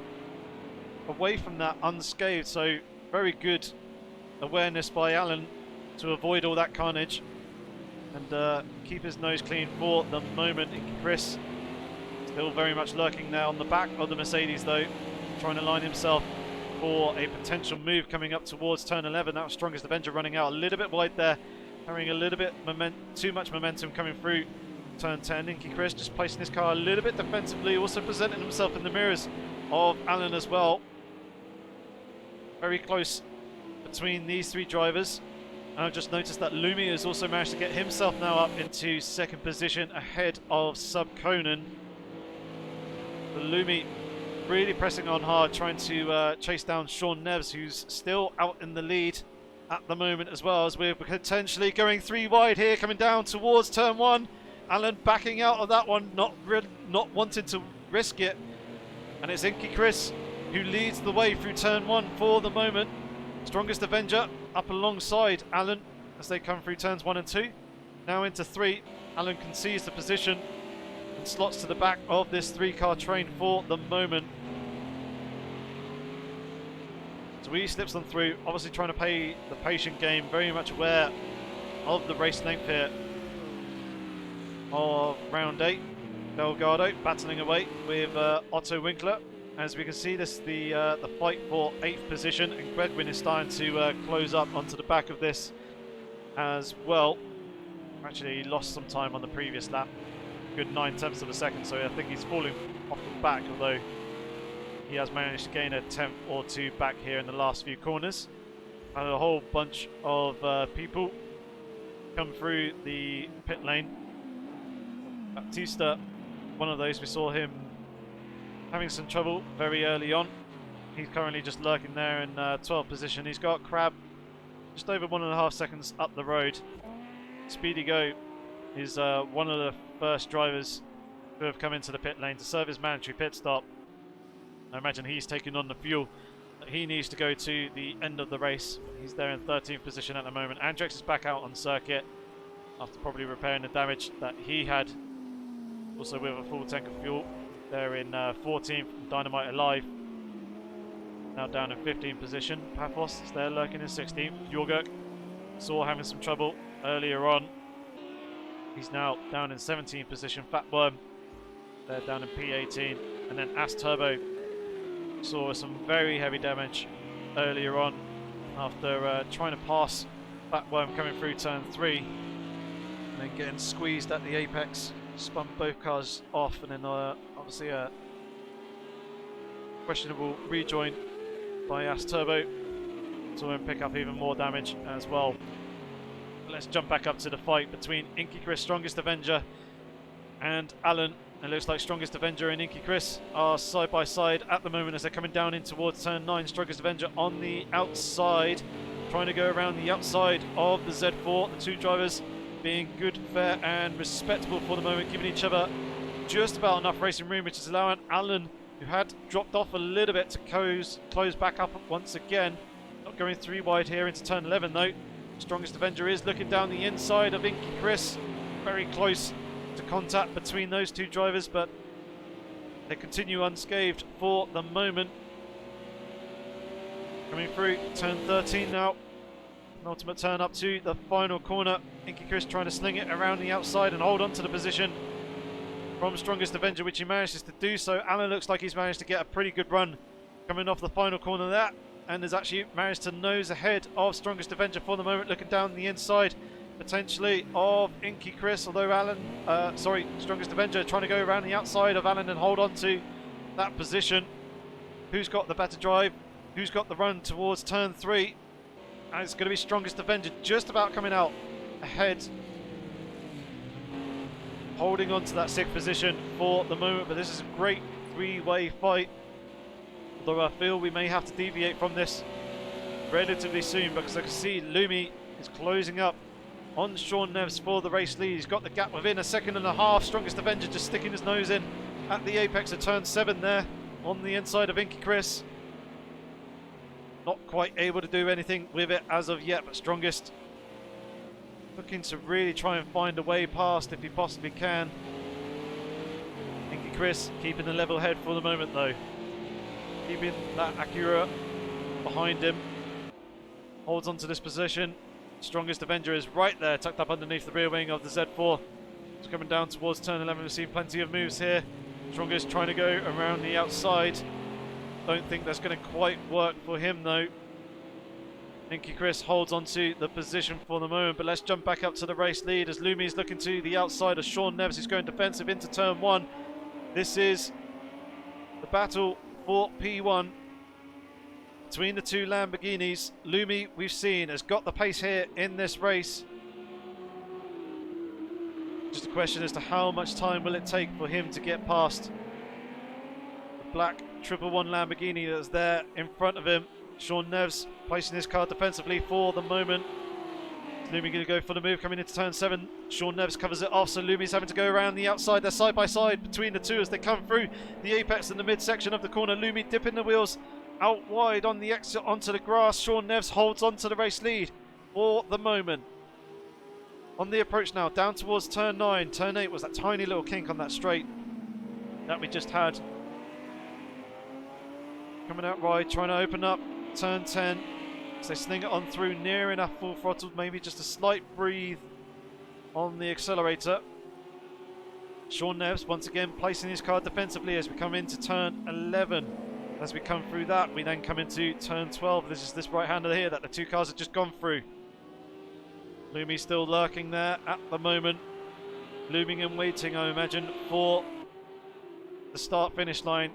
away from that unscathed, so very good awareness by Alan to avoid all that carnage and keep his nose clean for the moment. Chris Still very much lurking there on the back of the Mercedes though, trying to line himself for a potential move coming up towards turn 11. That was Strongest Avenger running out a little bit wide there, carrying a little bit too much momentum coming through turn 10. Inky Chris just placing his car a little bit defensively, also presenting himself in the mirrors of Alan as well. Very close between these three drivers. And I've just noticed that Lumi has also managed to get himself now up into second position ahead of Sub Conan. But Lumi really pressing on hard, trying to chase down Sean Neves, who's still out in the lead at the moment, as well as we're potentially going 3 wide here, coming down towards turn 1. Alan backing out of that one, not wanting to risk it. And it's Inky Chris who leads the way through turn 1 for the moment. Strongest Avenger up alongside Alan as they come through turns 1 and 2. Now into 3. Alan concedes the position and slots to the back of this 3-car train for the moment. So he slips them through, obviously trying to play the patient game, very much aware of the race length here of round 8. Elgato battling away with Otto Winkler. As we can see, this the fight for 8th position, and Gredwin is starting to close up onto the back of this as well. Actually, he lost some time on the previous lap, good 9/10 of a second, so I think he's falling off the back, although he has managed to gain a 10th or 2 back here in the last few corners. And a whole bunch of people come through the pit lane. Baptista, one of those, we saw him having some trouble very early on. He's currently just lurking there in 12th position. He's got Crab just over 1.5 seconds up the road. Speedy Go is one of the first drivers who have come into the pit lane to serve his mandatory pit stop. I imagine he's taking on the fuel that he needs to go to the end of the race. He's there in 13th position at the moment. Andrex is back out on circuit after probably repairing the damage that he had, also with a full tank of fuel. They're in 14th, Dynamite alive, now down in 15th position. Paphos is there lurking in 16th. Jorgurk saw having some trouble earlier on. He's now down in 17th position. Fatworm, they're down in P18. And then As Turbo saw some very heavy damage earlier on after trying to pass Fatworm coming through turn 3. And then getting squeezed at the apex. Spun both cars off, and then obviously a questionable rejoin by As Turbo, so we'll pick up even more damage as well. Let's jump back up to the fight between Inky Chris, Strongest Avenger, and Alan. It looks like Strongest Avenger and Inky Chris are side by side at the moment as they're coming down in towards turn 9. Strongest Avenger on the outside, trying to go around the outside of the Z4. The two drivers being good, fair and respectable for the moment, giving each other just about enough racing room, which is allowing Alan, who had dropped off a little bit, to close back up once again. Not going 3 wide here into turn 11 though. Strongest Avenger is looking down the inside of Inky Chris. Very close to contact between those two drivers, but they continue unscathed for the moment. Coming through turn 13 now. Ultimate turn up to the final corner. Inky Chris trying to sling it around the outside and hold on to the position from Strongest Avenger, which he manages to do so. Alan looks like he's managed to get a pretty good run coming off the final corner there, and has actually managed to nose ahead of Strongest Avenger for the moment, looking down the inside potentially of Inky Chris, although Strongest Avenger trying to go around the outside of Alan and hold on to that position. Who's got the better drive? Who's got the run towards turn 3? And it's going to be Strongest Avenger just about coming out ahead, holding on to that 6th position for the moment. But this is a great 3-way fight, although I feel we may have to deviate from this relatively soon, because I can see Lumi is closing up on Sean Neves for the race lead. He's got the gap within 1.5 seconds. Strongest Avenger just sticking his nose in at the apex of turn 7 there on the inside of Inky Chris. Not quite able to do anything with it as of yet, but Strongest looking to really try and find a way past if he possibly can. Inky Chris keeping the level head for the moment though, keeping that Acura behind him, holds on to this position. Strongest Avenger is right there, tucked up underneath the rear wing of the Z4. It's coming down towards turn 11. We've seen plenty of moves here Strongest trying to go around the outside. Don't think that's going to quite work for him though. Inky Chris holds onto the position for the moment, but let's jump back up to the race lead as Lumi is looking to the outside of Sean Neves, who's going defensive into turn 1. This is the battle for P1 between the two Lamborghinis. Lumi, we've seen, has got the pace here in this race. Just a question as to how much time will it take for him to get past the black 111 Lamborghini that's there in front of him. Sean Neves placing his car defensively for the moment. Lumi going to go for the move coming into turn 7. Sean Neves covers it off, so Lumi's having to go around the outside. They're side by side between the two as they come through the apex and the midsection of the corner. Lumi dipping the wheels out wide on the exit onto the grass. Sean Neves holds on to the race lead for the moment. On the approach now, down towards turn 9. Turn 8 was that tiny little kink on that straight that we just had. Coming out wide, trying to open up turn 10. So they sling it on through near enough full throttle, maybe just a slight breathe on the accelerator. Sean Neves once again placing his car defensively as we come into turn 11. As we come through that, we then come into turn 12. This is this right-hander here that the two cars have just gone through. Lumi still lurking there at the moment. Looming and waiting, I imagine, for the start-finish line.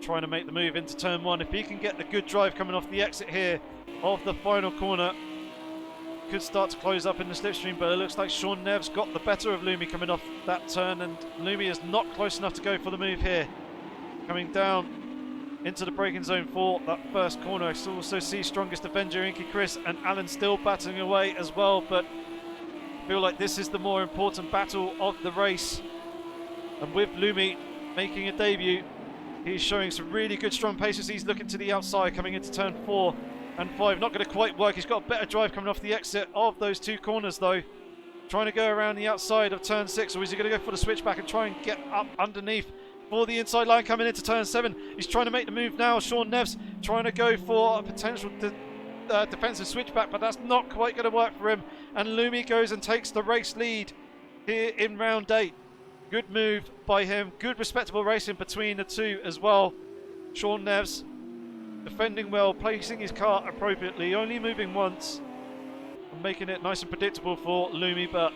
Trying to make the move into turn 1. If he can get the good drive coming off the exit here of the final corner, could start to close up in the slipstream, but it looks like Sean Neves got the better of Lumi coming off that turn, and Lumi is not close enough to go for the move here. Coming down into the braking zone for that first corner. I also see strongest Avenger, Inky Chris, and Alan still battling away as well, but I feel like this is the more important battle of the race. And with Lumi making a debut, he's showing some really good strong paces. He's looking to the outside coming into turn 4 and 5. Not going to quite work. He's got a better drive coming off the exit of those two corners though. Trying to go around the outside of turn 6, or is he going to go for the switchback and try and get up underneath for the inside line coming into turn 7? He's trying to make the move now. Sean Neves trying to go for a potential defensive switchback, but that's not quite going to work for him. And Lumi goes and takes the race lead here in round 8. Good move by him. Good respectable racing between the two as well. Sean Neves defending well, placing his car appropriately, only moving once and making it nice and predictable for Lumi, but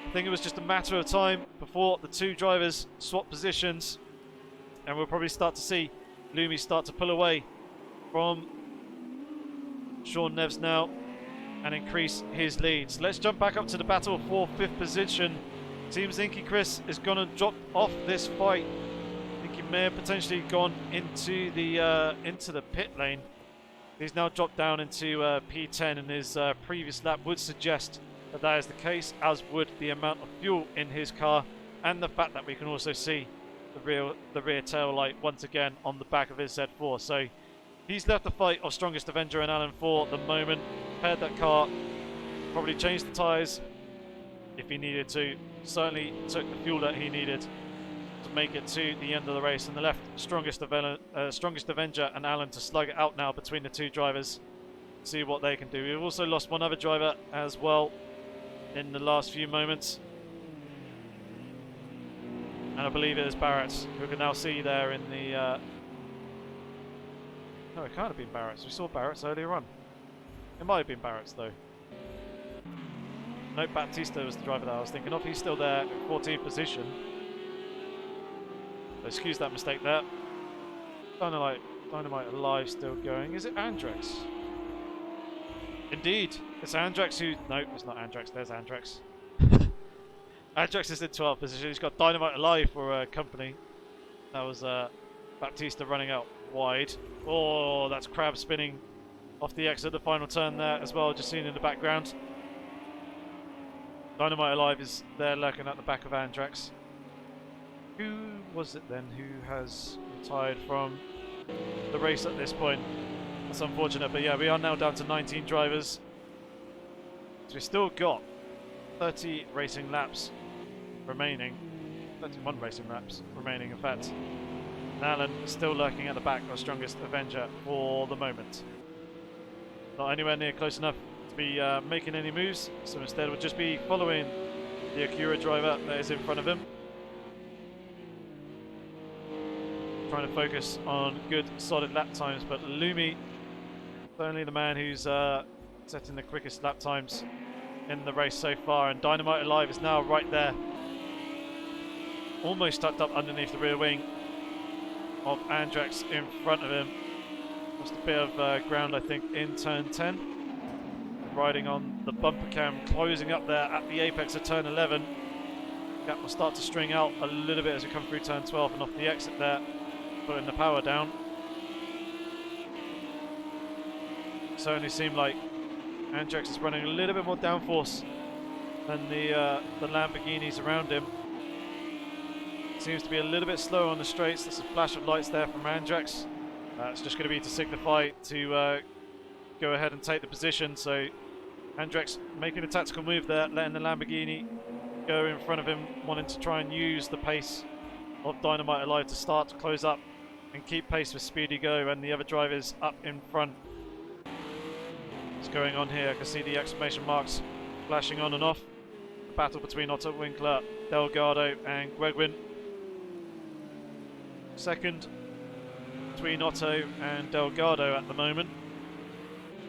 I think it was just a matter of time before the two drivers swap positions, and we'll probably start to see Lumi start to pull away from Sean Neves now and increase his lead. So let's jump back up to the battle for 5th position. Seems Inky Chris is going to drop off this fight. I think he may have potentially gone into the pit lane. He's now dropped down into P10, and his previous lap would suggest that that is the case, as would the amount of fuel in his car and the fact that we can also see the rear tail light once again on the back of his Z4. So he's left the fight of strongest Avenger and Alan for the moment. Paired that car, probably changed the tyres if he needed to. Certainly took the fuel that he needed to make it to the end of the race, and the left strongest Avenger and Alan to slug it out now between the two drivers, see what they can do. We've also lost one other driver as well in the last few moments, and I believe it is Barrett, who we can now see there in the no, it can't have been Barrett's. We saw Barrett's earlier on. It might have been Barrett's though. No, Baptista was the driver that I was thinking of. He's still there in 14th position. So excuse that mistake there. Dynamite Alive still going. Is it Andrex? Indeed, it's Andrex who... No, it's not Andrex. There's Andrex. Andrex is in 12th position. He's got Dynamite Alive for company. That was Baptista running out wide. Oh, that's Crab spinning off the exit of the final turn there as well, just seen in the background. Dynamite Alive is there lurking at the back of Andrex. Who was it then who has retired from the race at this point? That's unfortunate, but yeah, we are now down to 19 drivers. So we've still got 30 racing laps remaining. 31 racing laps remaining, in fact. And Alan is still lurking at the back of strongest Avenger for the moment. Not anywhere near close enough to be making any moves, so instead we'll just be following the Acura driver that is in front of him. trying to focus on good solid lap times, but Lumi, certainly the man who's setting the quickest lap times in the race so far, and Dynamite Alive is now right there, almost tucked up underneath the rear wing of Andrex in front of him. Just a bit of ground, I think, in turn 10. Riding on the bumper cam, closing up there at the apex of turn 11. Gap will start to string out a little bit as we come through turn 12 and off the exit there, putting the power down. Certainly seemed like Andrex is running a little bit more downforce than the Lamborghinis around him. Seems to be a little bit slower on the straights. There's a flash of lights there from Andrex. It's just going to be to signify to go ahead and take the position. So Andrex making a tactical move there, letting the Lamborghini go in front of him, wanting to try and use the pace of Dynamite Alive to start to close up and keep pace with Speedy Go, and the other drivers up in front. What's going on here? I can see the exclamation marks flashing on and off. The battle between Otto Winkler, Delgado and Gregwin. Second between Otto and Delgado at the moment.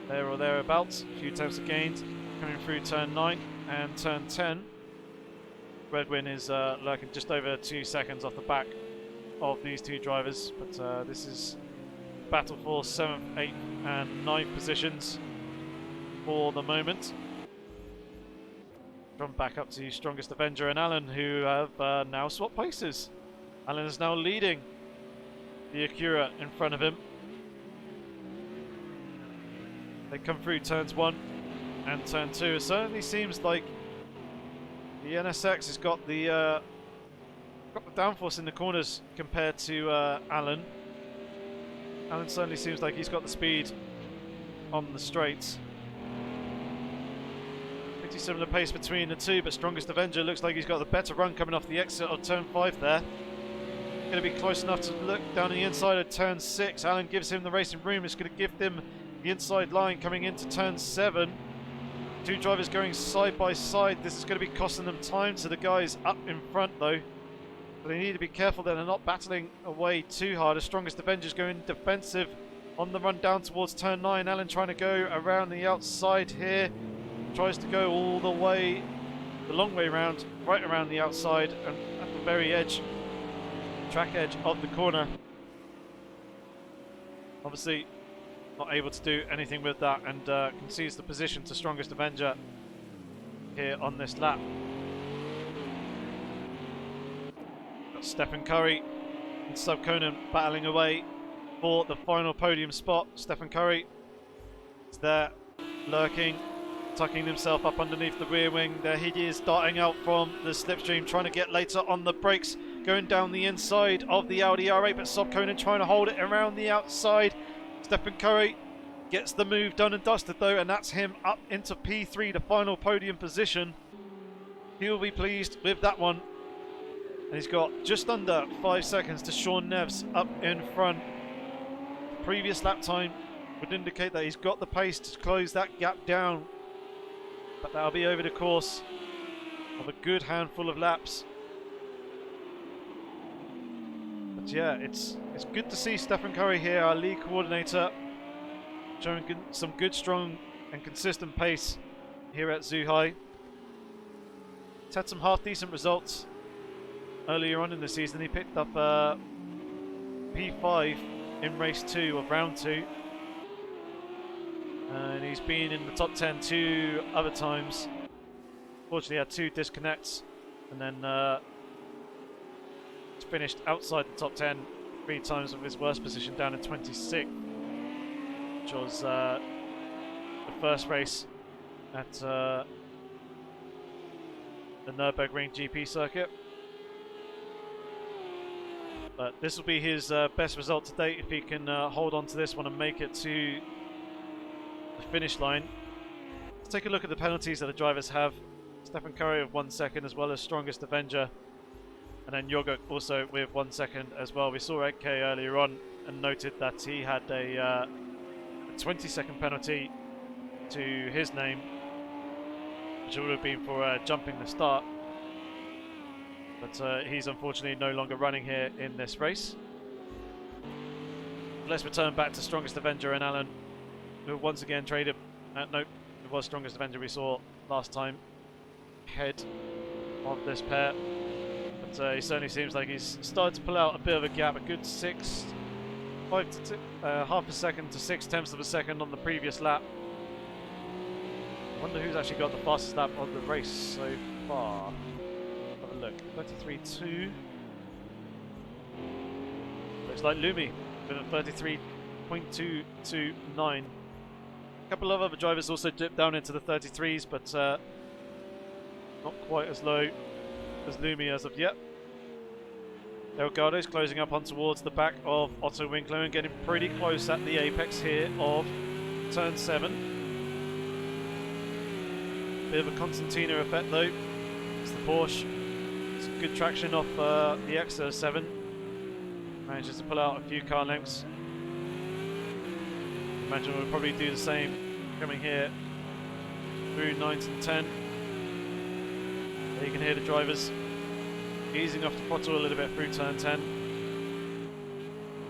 There or thereabouts. A few tenths of gains coming through turn 9 and turn 10. Redwin is lurking just over 2 seconds off the back of these two drivers, but this is battle for 7th, 8th and 9th positions for the moment. From back up to Strongest Avenger and Alan, who have now swapped places. Alan is now leading the Acura in front of him. They come through turns 1 and turn 2. It certainly seems like the NSX has got the downforce in the corners compared to Alan. Alan certainly seems like he's got the speed on the straights. Pretty similar pace between the two, but Strongest Avenger looks like he's got the better run coming off the exit of turn 5 there. Going to be close enough to look down the inside of turn 6. Alan gives him the racing room. It's going to give them the inside line coming into turn 7. Two drivers going side by side. This is going to be costing them time to the guys up in front though. But they need to be careful that they're not battling away too hard. As Strongest Avengers going defensive on the run down towards turn 9. Alan trying to go around the outside here. Tries to go all the way, the long way round, right around the outside and at the very edge, track edge of the corner. Obviously not able to do anything with that, and concedes the position to Strongest Avenger here on this lap. Got Stephen Curry and Sub Conan battling away for the final podium spot. Stephen Curry is there, lurking, tucking himself up underneath the rear wing. There he is, darting out from the slipstream, trying to get later on the brakes, going down the inside of the Audi R8, but Sub Conan trying to hold it around the outside. Stephen Curry gets the move done and dusted though, and that's him up into P3, the final podium position. He'll be pleased with that one. And he's got just under 5 seconds to Sean Neves up in front. Previous lap time would indicate that he's got the pace to close that gap down, but that'll be over the course of a good handful of laps. But yeah, it's good to see Stephen Curry here, our lead coordinator, showing some good, strong and consistent pace here at Zhuhai. He's had some half-decent results earlier on in the season. He picked up P5 in race 2 of round 2. And he's been in the top 10 2 other times. Fortunately, had 2 disconnects, and then he's finished outside the top 10 3 times, with his worst position down in 26th, which was the first race at the Nürburgring GP circuit. But this will be his best result to date if he can hold on to this one and make it to the finish line. Let's take a look at the penalties that the drivers have. Stephen Curry with 1 second, as well as Strongest Avenger, and then Yogurt also with 1 second as well. We saw Ed K earlier on and noted that he had a 20-second penalty to his name, which would have been for jumping the start. But he's unfortunately no longer running here in this race. Let's return back to Strongest Avenger and Alan, who once again traded. Nope, it was Strongest Avenger we saw last time. Head of this pair. But he certainly seems like he's started to pull out a bit of a gap, a good half a second to 6/10 of a second on the previous lap. I wonder who's actually got the fastest lap of the race so far. Have a look. 33.2. Looks like Lumi with a 33.229. A couple of other drivers also dipped down into the 33s, but not quite as low as Lumi as of yet. Elgato's closing up on towards the back of Otto Winkler and getting pretty close at the apex here of turn 7. Bit of a Constantina effect though. It's the Porsche. It's good traction off the Exo 7. Manages to pull out a few car lengths. Imagine we'll probably do the same coming here through 9th and 10. There you can hear the drivers easing off the throttle a little bit through turn 10.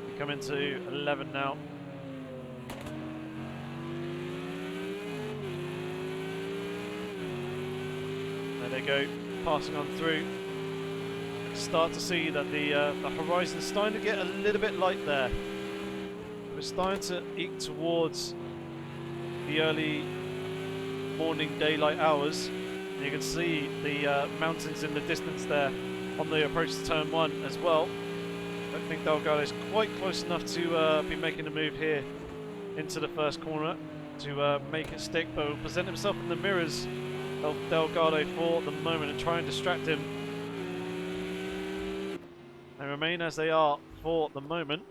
We come into 11 now. There they go, passing on through. Start to see that the horizon's starting to get a little bit light there. We're starting to eke towards the early morning daylight hours. You can see the mountains in the distance there on the approach to turn 1 as well. I think Delgado is quite close enough to be making a move here into the first corner to make it stick, but will present himself in the mirrors of Delgado for the moment and try and distract him. They remain as they are for the moment.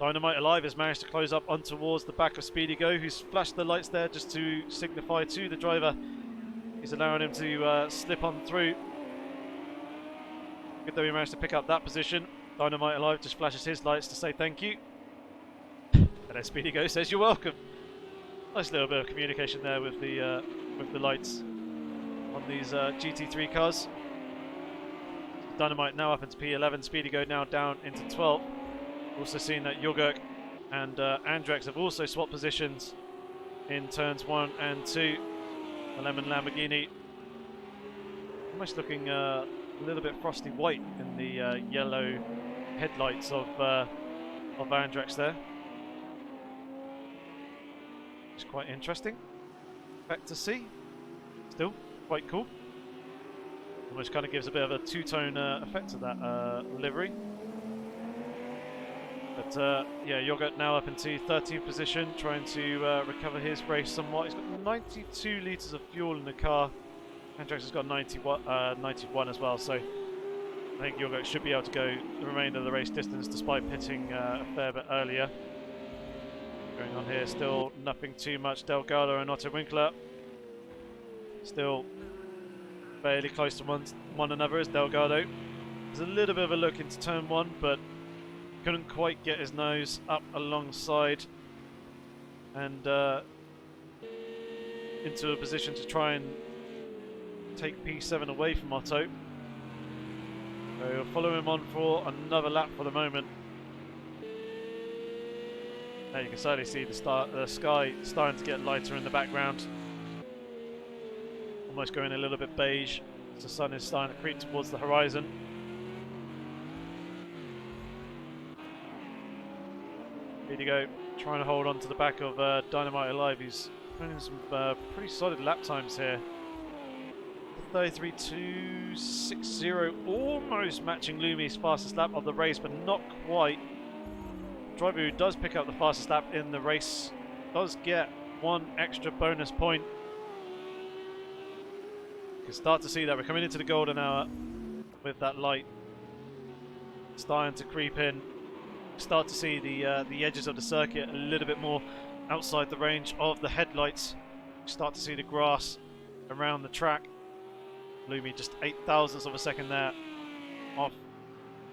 Dynamite Alive has managed to close up on towards the back of Speedy Go, who's flashed the lights there just to signify to the driver he's allowing him to slip on through. Good though he managed to pick up that position. Dynamite Alive just flashes his lights to say thank you. And then Speedy Go says you're welcome. Nice little bit of communication there with the lights on these GT3 cars. Dynamite now up into P11, Speedy Go now down into 12th. Also seen that Jogurk and Andrex have also swapped positions in turns 1 and 2. The Lemon Lamborghini almost looking a little bit frosty white in the yellow headlights of Andrex there. It's quite interesting effect to see. Still quite cool. Almost kind of gives a bit of a two-tone effect to that livery. But yeah, Jogurt now up into 13th position, trying to recover his race somewhat. He's got 92 litres of fuel in the car. Andrex has got 91 as well, so I think Jogurt should be able to go the remainder of the race distance despite pitting a fair bit earlier. Going on here, still nothing too much. Delgado and Otto Winkler still fairly close to one another as Delgado. There's a little bit of a look into turn 1, but couldn't quite get his nose up alongside and into a position to try and take P7 away from Otto. So we'll follow him on for another lap for the moment. Now you can certainly see the sky starting to get lighter in the background. Almost going a little bit beige as the sun is starting to creep towards the horizon. Here you go, trying to hold on to the back of Dynamite Alive. He's running some pretty solid lap times here. 33.260, almost matching Lumi's fastest lap of the race, but not quite. The driver who does pick up the fastest lap in the race does get one extra bonus point. You can start to see that we're coming into the golden hour with that light starting to creep in. Start to see the edges of the circuit a little bit more outside the range of the headlights. Start to see the grass around the track. Lumi just 8 thousandths of a second there off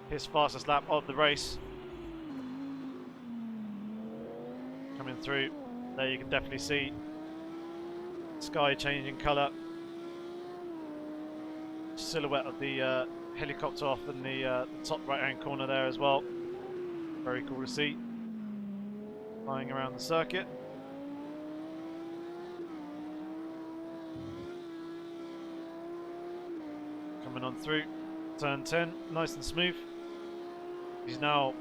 his fastest lap of the race. Coming through, there you can definitely see sky changing colour. Silhouette of the helicopter off in the top right hand corner there as well. Very cool to see. flying around the circuit. Coming on through turn 10, nice and smooth. He's now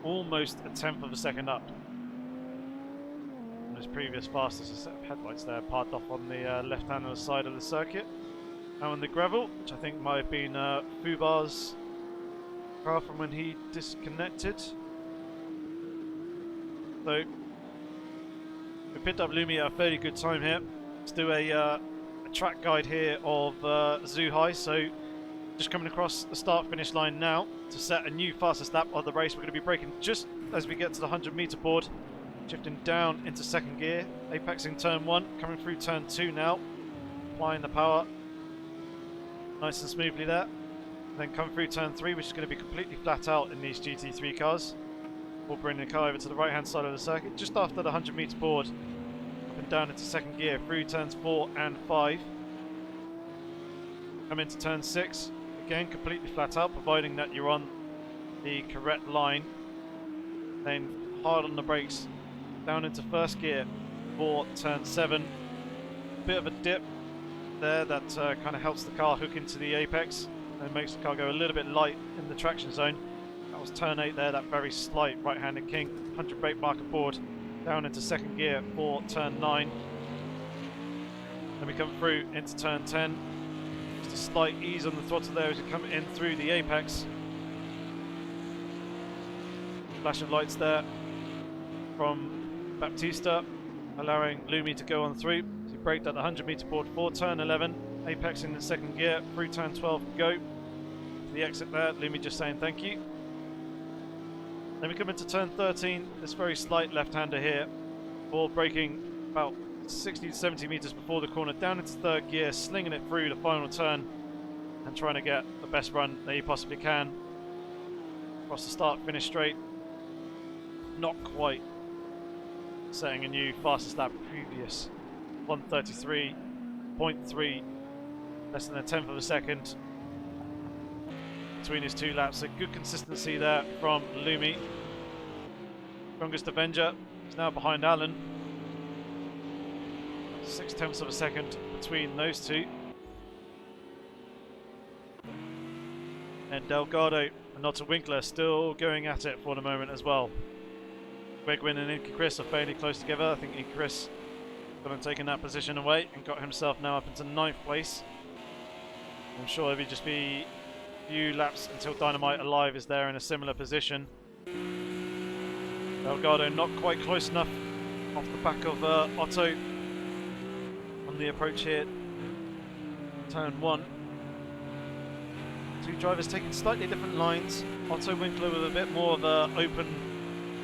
almost a tenth of a second up from his previous fastest. A set of headlights there parked off on the left-hand side of the circuit. Now on the gravel, which I think might have been Fubar's car from when he disconnected. So we picked up Lumi at a fairly good time here. Let's do a track guide here of Zhuhai. So just coming across the start-finish line now to set a new fastest lap of the race. We're going to be braking just as we get to the 100-meter board, shifting down into second gear, apexing turn 1, coming through turn 2 now, applying the power nice and smoothly there. Then come through turn 3, which is going to be completely flat out in these GT3 cars. We'll bring the car over to the right-hand side of the circuit, just after the 100-meter board, up and down into second gear, through turns 4 and 5. Come into turn 6, again completely flat out, providing that you're on the correct line. Then hard on the brakes, down into first gear for turn 7. Bit of a dip there that kind of helps the car hook into the apex and makes the car go a little bit light in the traction zone. That was turn 8 there, that very slight right-handed king, 100 brake marker board, down into second gear for turn 9. Then we come through into turn 10. Just a slight ease on the throttle there as you come in through the apex. Flash of lights there from Baptista, allowing Lumi to go on through. So he braked at the 100-meter board for turn 11, apexing in second gear, through turn 12 go. For the exit there, Lumi just saying thank you. Then we come into turn 13, this very slight left-hander here, for braking about 60 to 70 meters before the corner, down into third gear, slinging it through the final turn and trying to get the best run that you possibly can. Across the start-finish straight, not quite setting a new fastest lap, previous 1:33.3, less than a tenth of a second between his two laps. So good consistency there from Lumi. Strongest Avenger is now behind Alan. 6/10 of a second between those two. And Delgado and Otto Winkler still going at it for the moment as well. Gregwin and Inky Chris are fairly close together. I think Inky Chris got him taking that position away and got himself now up into 9th place. I'm sure it'll just be a few laps until Dynamite Alive is there in a similar position. Delgado not quite close enough off the back of Otto on the approach here. Turn 1. Two drivers taking slightly different lines. Otto Winkler with a bit more of an open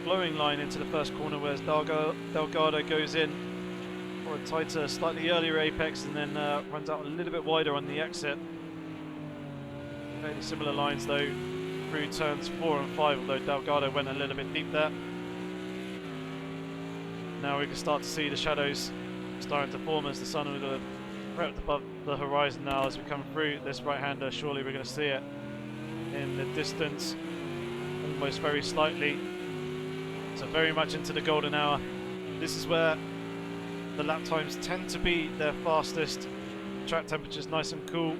flowing line into the first corner, whereas Delgado goes in for a tighter, slightly earlier apex and then runs out a little bit wider on the exit. Fairly similar lines though through turns 4 and 5, although Delgado went a little bit deep there. Now we can start to see the shadows starting to form as the sun will crept above the horizon now as we come through this right-hander. Surely we're going to see it in the distance, almost very slightly. So very much into the golden hour. This is where the lap times tend to be their fastest. Track temperature's nice and cool.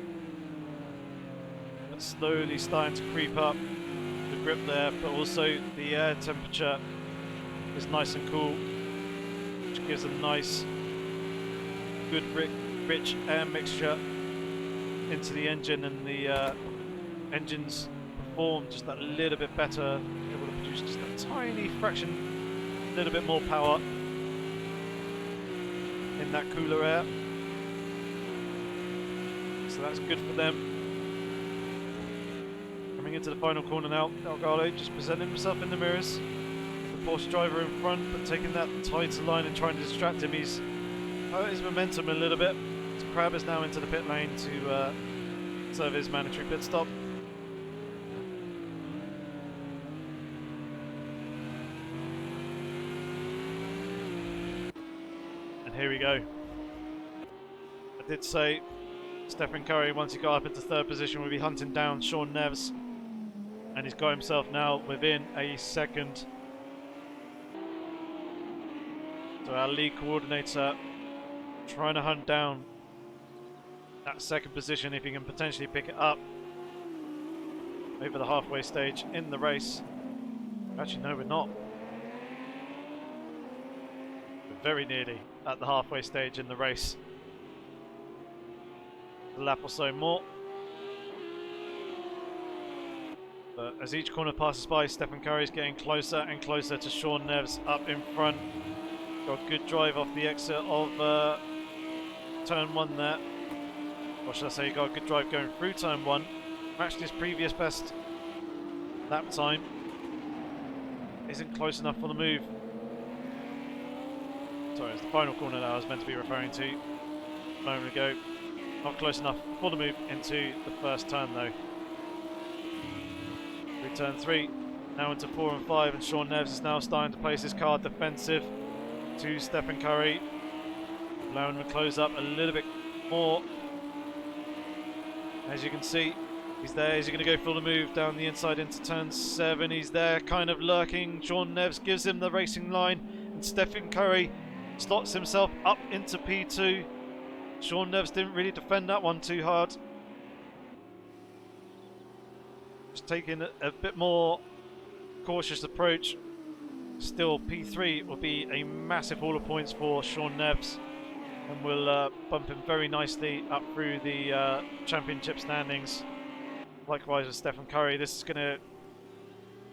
It's slowly starting to creep up the grip there, but also the air temperature is nice and cool, which gives a nice, good rich air mixture into the engine, and the engines perform just that little bit better, able to produce just a tiny fraction, a little bit more power in that cooler air. So that's good for them. Coming into the final corner now, Delgado just presenting himself in the mirrors. The Porsche driver in front, but taking that tighter line and trying to distract him. He's hurt his momentum a little bit. So Crab is now into the pit lane to serve his mandatory pit stop. And here we go. I did say Stephen Curry, once he got up into 3rd position, would be hunting down Sean Neves. And he's got himself now within a second our lead coordinator trying to hunt down that second position if he can potentially pick it up over the halfway stage in the race. Actually, no, we're not. We're very nearly at the halfway stage in the race. A lap or so more. But as each corner passes by, Stephen Curry's getting closer and closer to Sean Neves up in front. Got a good drive off the exit of turn 1 there. Or should I say, got a good drive going through turn 1. Matched his previous best lap time. Isn't close enough for the move. Sorry, it's the final corner that I was meant to be referring to a moment ago. Not close enough for the move into the first turn though. Through turn 3, now into 4 and 5, and Sean Neves is now starting to place his car defensive to Stephen Curry, allowing him to close up a little bit more. As you can see, he's there. Is he going to go for the move down the inside into turn 7? He's there, kind of lurking. Sean Neves gives him the racing line, and Stephen Curry slots himself up into P2. Sean Neves didn't really defend that one too hard. Just taking a bit more cautious approach. Still, P3 will be a massive haul of points for Sean Neves, and will bump him very nicely up through the championship standings. Likewise with Stephen Curry, this is going to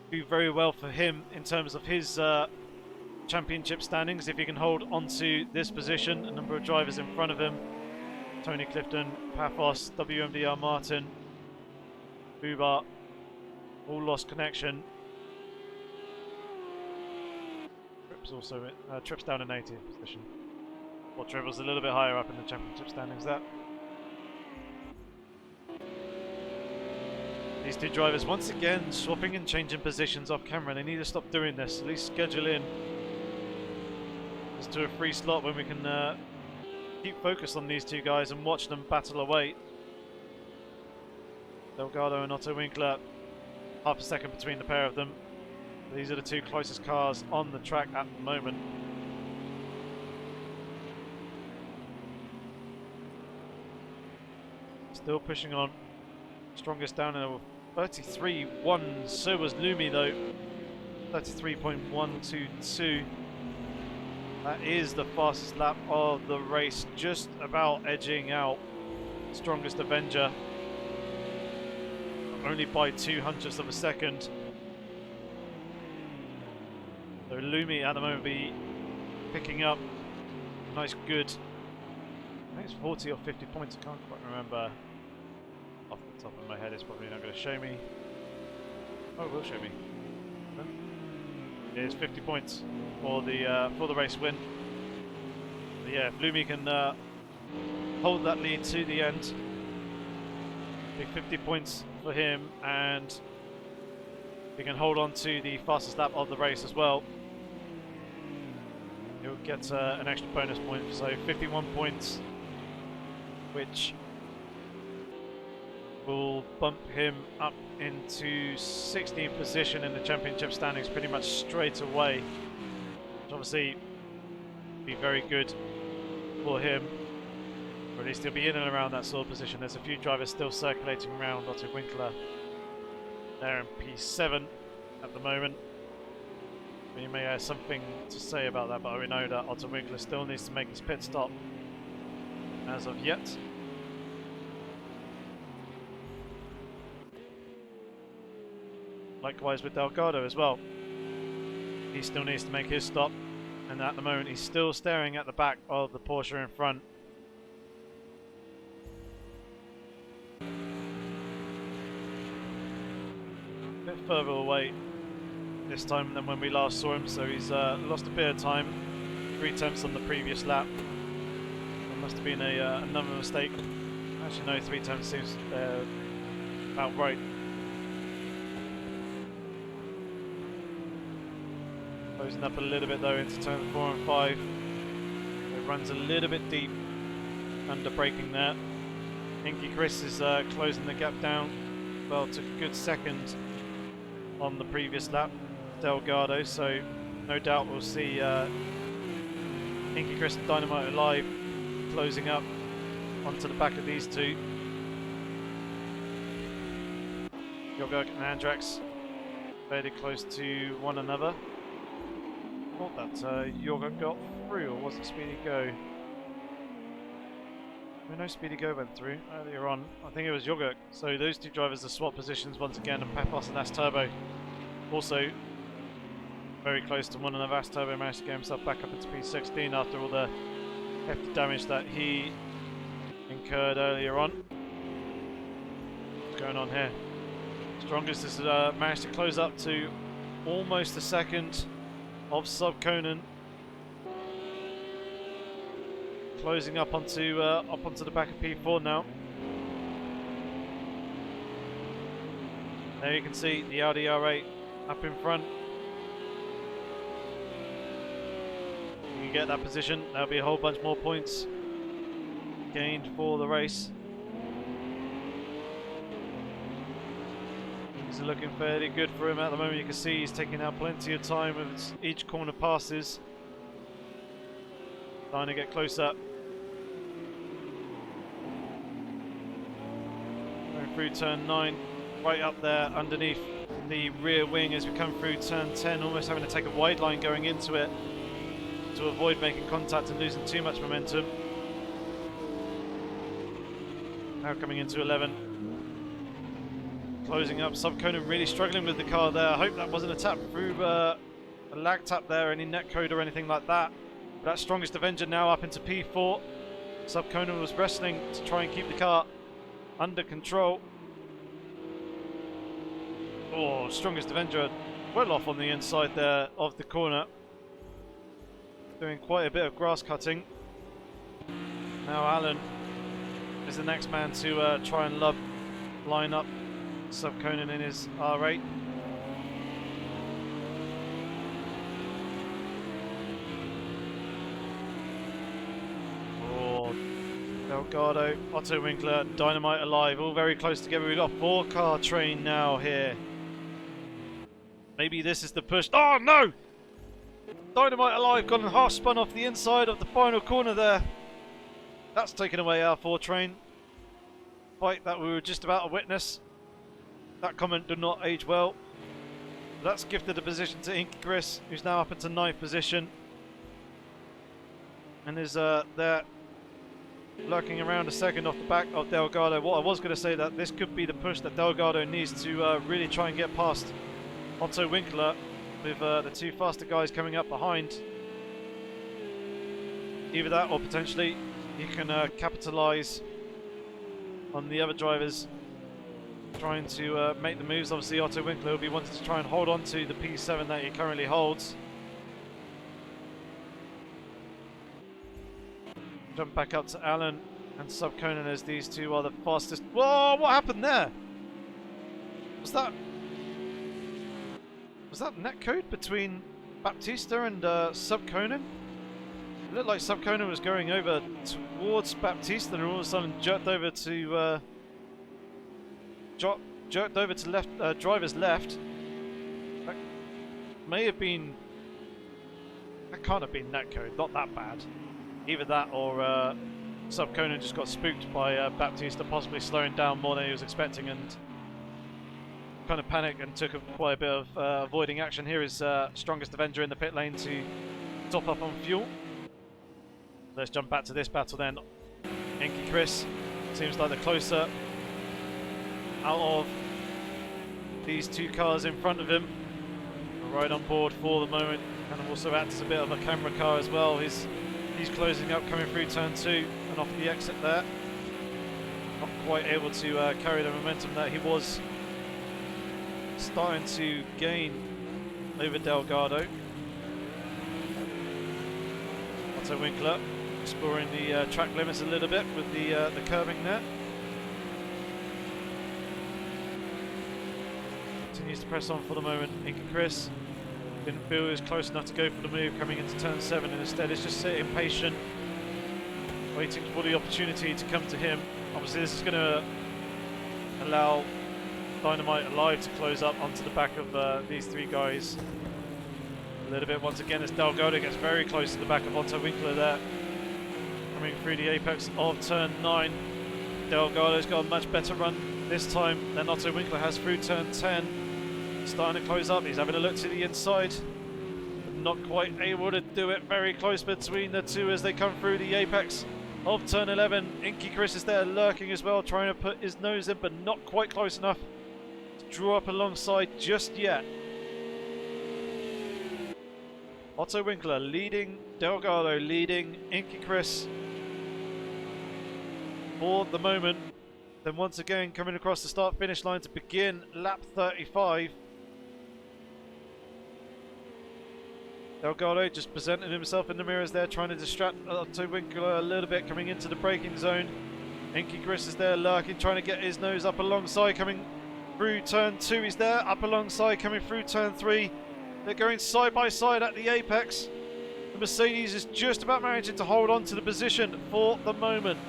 do very well for him in terms of his championship standings if he can hold onto this position. A number of drivers in front of him: Tony Clifton, Paphos, WMDR Martin, Bubar, all lost connection. Trips down in 80th position. Or Triple's a little bit higher up in the championship standings there. These two drivers once again swapping and changing positions off camera. They need to stop doing this. At least schedule in just to a free slot when we can keep focused on these two guys and watch them battle away. Elgato and Otto Winkler, half a second between the pair of them. These are the two closest cars on the track at the moment. Still pushing on. Strongest down in 33.1. So was Lumi though. 33.122. That is the fastest lap of the race. Just about edging out Strongest Avenger. Only by 0.02 of a second. So Lumi at the moment be picking up a nice good, I think it's 40 or 50 points, I can't quite remember off the top of my head. It's probably not going to show me. Oh, it will show me. It is 50 points for the race win. But yeah, if Lumi can hold that lead to the end, big 50 points for him, and he can hold on to the fastest lap of the race as well. He'll get an extra bonus point, so 51 points, which will bump him up into 16th position in the championship standings pretty much straight away, which obviously be very good for him, or at least he'll be in and around that sort of position. There's a few drivers still circulating around. Otto Winkler there in P7 at the moment. You may have something to say about that, but we know that Otto Winkler still needs to make his pit stop as of yet. Likewise with Elgato as well. He still needs to make his stop, and at the moment he's still staring at the back of the Porsche in front. A bit further away this time than when we last saw him, so he's lost a bit of time. 3/10 on the previous lap. There must have been another mistake. Actually no, 3/10 seems about right. Closing up a little bit though into turn 4 and 5. It runs a little bit deep under braking there. Inky Chris is closing the gap down. Well, took a good second on the previous lap, Delgado, so no doubt we'll see Inky Chris and Dynamite Alive closing up onto the back of these two. Yogurt and Andrax fairly close to one another. Thought that Yogurt got through, or was it Speedy Go? I know Speedy Go went through earlier on. I think it was Yogurt. So those two drivers are swap positions once again, and Pepos and S Turbo also very close to one another. S Turbo managed to get himself back up into P16 after all the hefty damage that he incurred earlier on. What's going on here? Strongest has managed to close up to almost a second of Sub Conan, closing up onto the back of P4 now. There you can see the Audi R8 up in front. You can get that position. There'll be a whole bunch more points gained for the race. Things are looking fairly good for him at the moment. You can see he's taking out plenty of time as each corner passes. Trying to get close up. Going through turn 9, right up there underneath the rear wing as we come through turn 10, almost having to take a wide line going into it to avoid making contact and losing too much momentum. Now coming into 11. Closing up, Sub Conan really struggling with the car there. I hope that wasn't a tap through a lag tap there, any netcode or anything like that. But that Strongest Avenger now up into P4. Sub Conan was wrestling to try and keep the car under control. Oh, Strongest Avenger well off on the inside there of the corner. Doing quite a bit of grass cutting. Now Alan is the next man to try and line up Sub Conan in his R8. Oh, Elgato, Otto Winkler, Dynamite Alive, all very close together. We've got a 4-car train now here. Maybe this is the push. Oh no! Dynamite Alive got half spun off the inside of the final corner there. That's taken away our 4 train. Fight that we were just about to witness. That comment did not age well. That's gifted a position to Inky Chris, who's now up into 9th position. And is there lurking around a second off the back of Delgado. What I was going to say, that this could be the push that Delgado needs to really try and get past Otto Winkler, with the 2 faster guys coming up behind. Either that, or potentially he can capitalise on the other drivers trying to make the moves. Obviously Otto Winkler will be wanting to try and hold on to the P7 that he currently holds. Jump back up to Alan and Sub Conan as these two are the fastest. Whoa, what happened there? Was that netcode between Baptista and Sub Conan? It looked like Sub Conan was going over towards Baptista and all of a sudden jerked over to left, driver's left. That may have been, that can't have been netcode, not that bad. Either that or Sub Conan just got spooked by Baptista possibly slowing down more than he was expecting and kind of panicked and took quite a bit of avoiding action. Here is Strongest Avenger in the pit lane to top up on fuel. Let's jump back to this battle then. Inky Chris seems like the closer out of these 2 cars in front of him. Right on board for the moment, and also acts as a bit of a camera car as well. He's closing up, coming through turn 2 and off the exit there. Not quite able to carry the momentum that he was starting to gain over Delgado. Otto Winkler exploring the track limits a little bit with the curving there. Continues to press on for the moment. Inky Chris didn't feel he was close enough to go for the move coming into turn 7, and instead is just sitting patient, waiting for the opportunity to come to him. Obviously this is going to allow Dynamite Alive to close up onto the back of these 3 guys little bit once again as Delgado gets very close to the back of Otto Winkler there. Coming through the apex of turn 9. Delgado's got a much better run this time than Otto Winkler has through turn 10. Starting to close up, he's having a look to the inside. But not quite able to do it. Very close between the two as they come through the apex of turn 11. Inky Chris is there lurking as well, trying to put his nose in, but not quite close enough to draw up alongside just yet. Otto Winkler leading, Delgado leading, Inky Chris for the moment. Then once again coming across the start-finish line to begin lap 35. Delgado just presenting himself in the mirrors there, trying to distract Otto Winkler a little bit, coming into the braking zone. Inky Chris is there lurking, trying to get his nose up alongside, coming through turn 2. He's there, up alongside, coming through turn 3. They're going side by side at the apex. The Mercedes is just about managing to hold on to the position for the moment.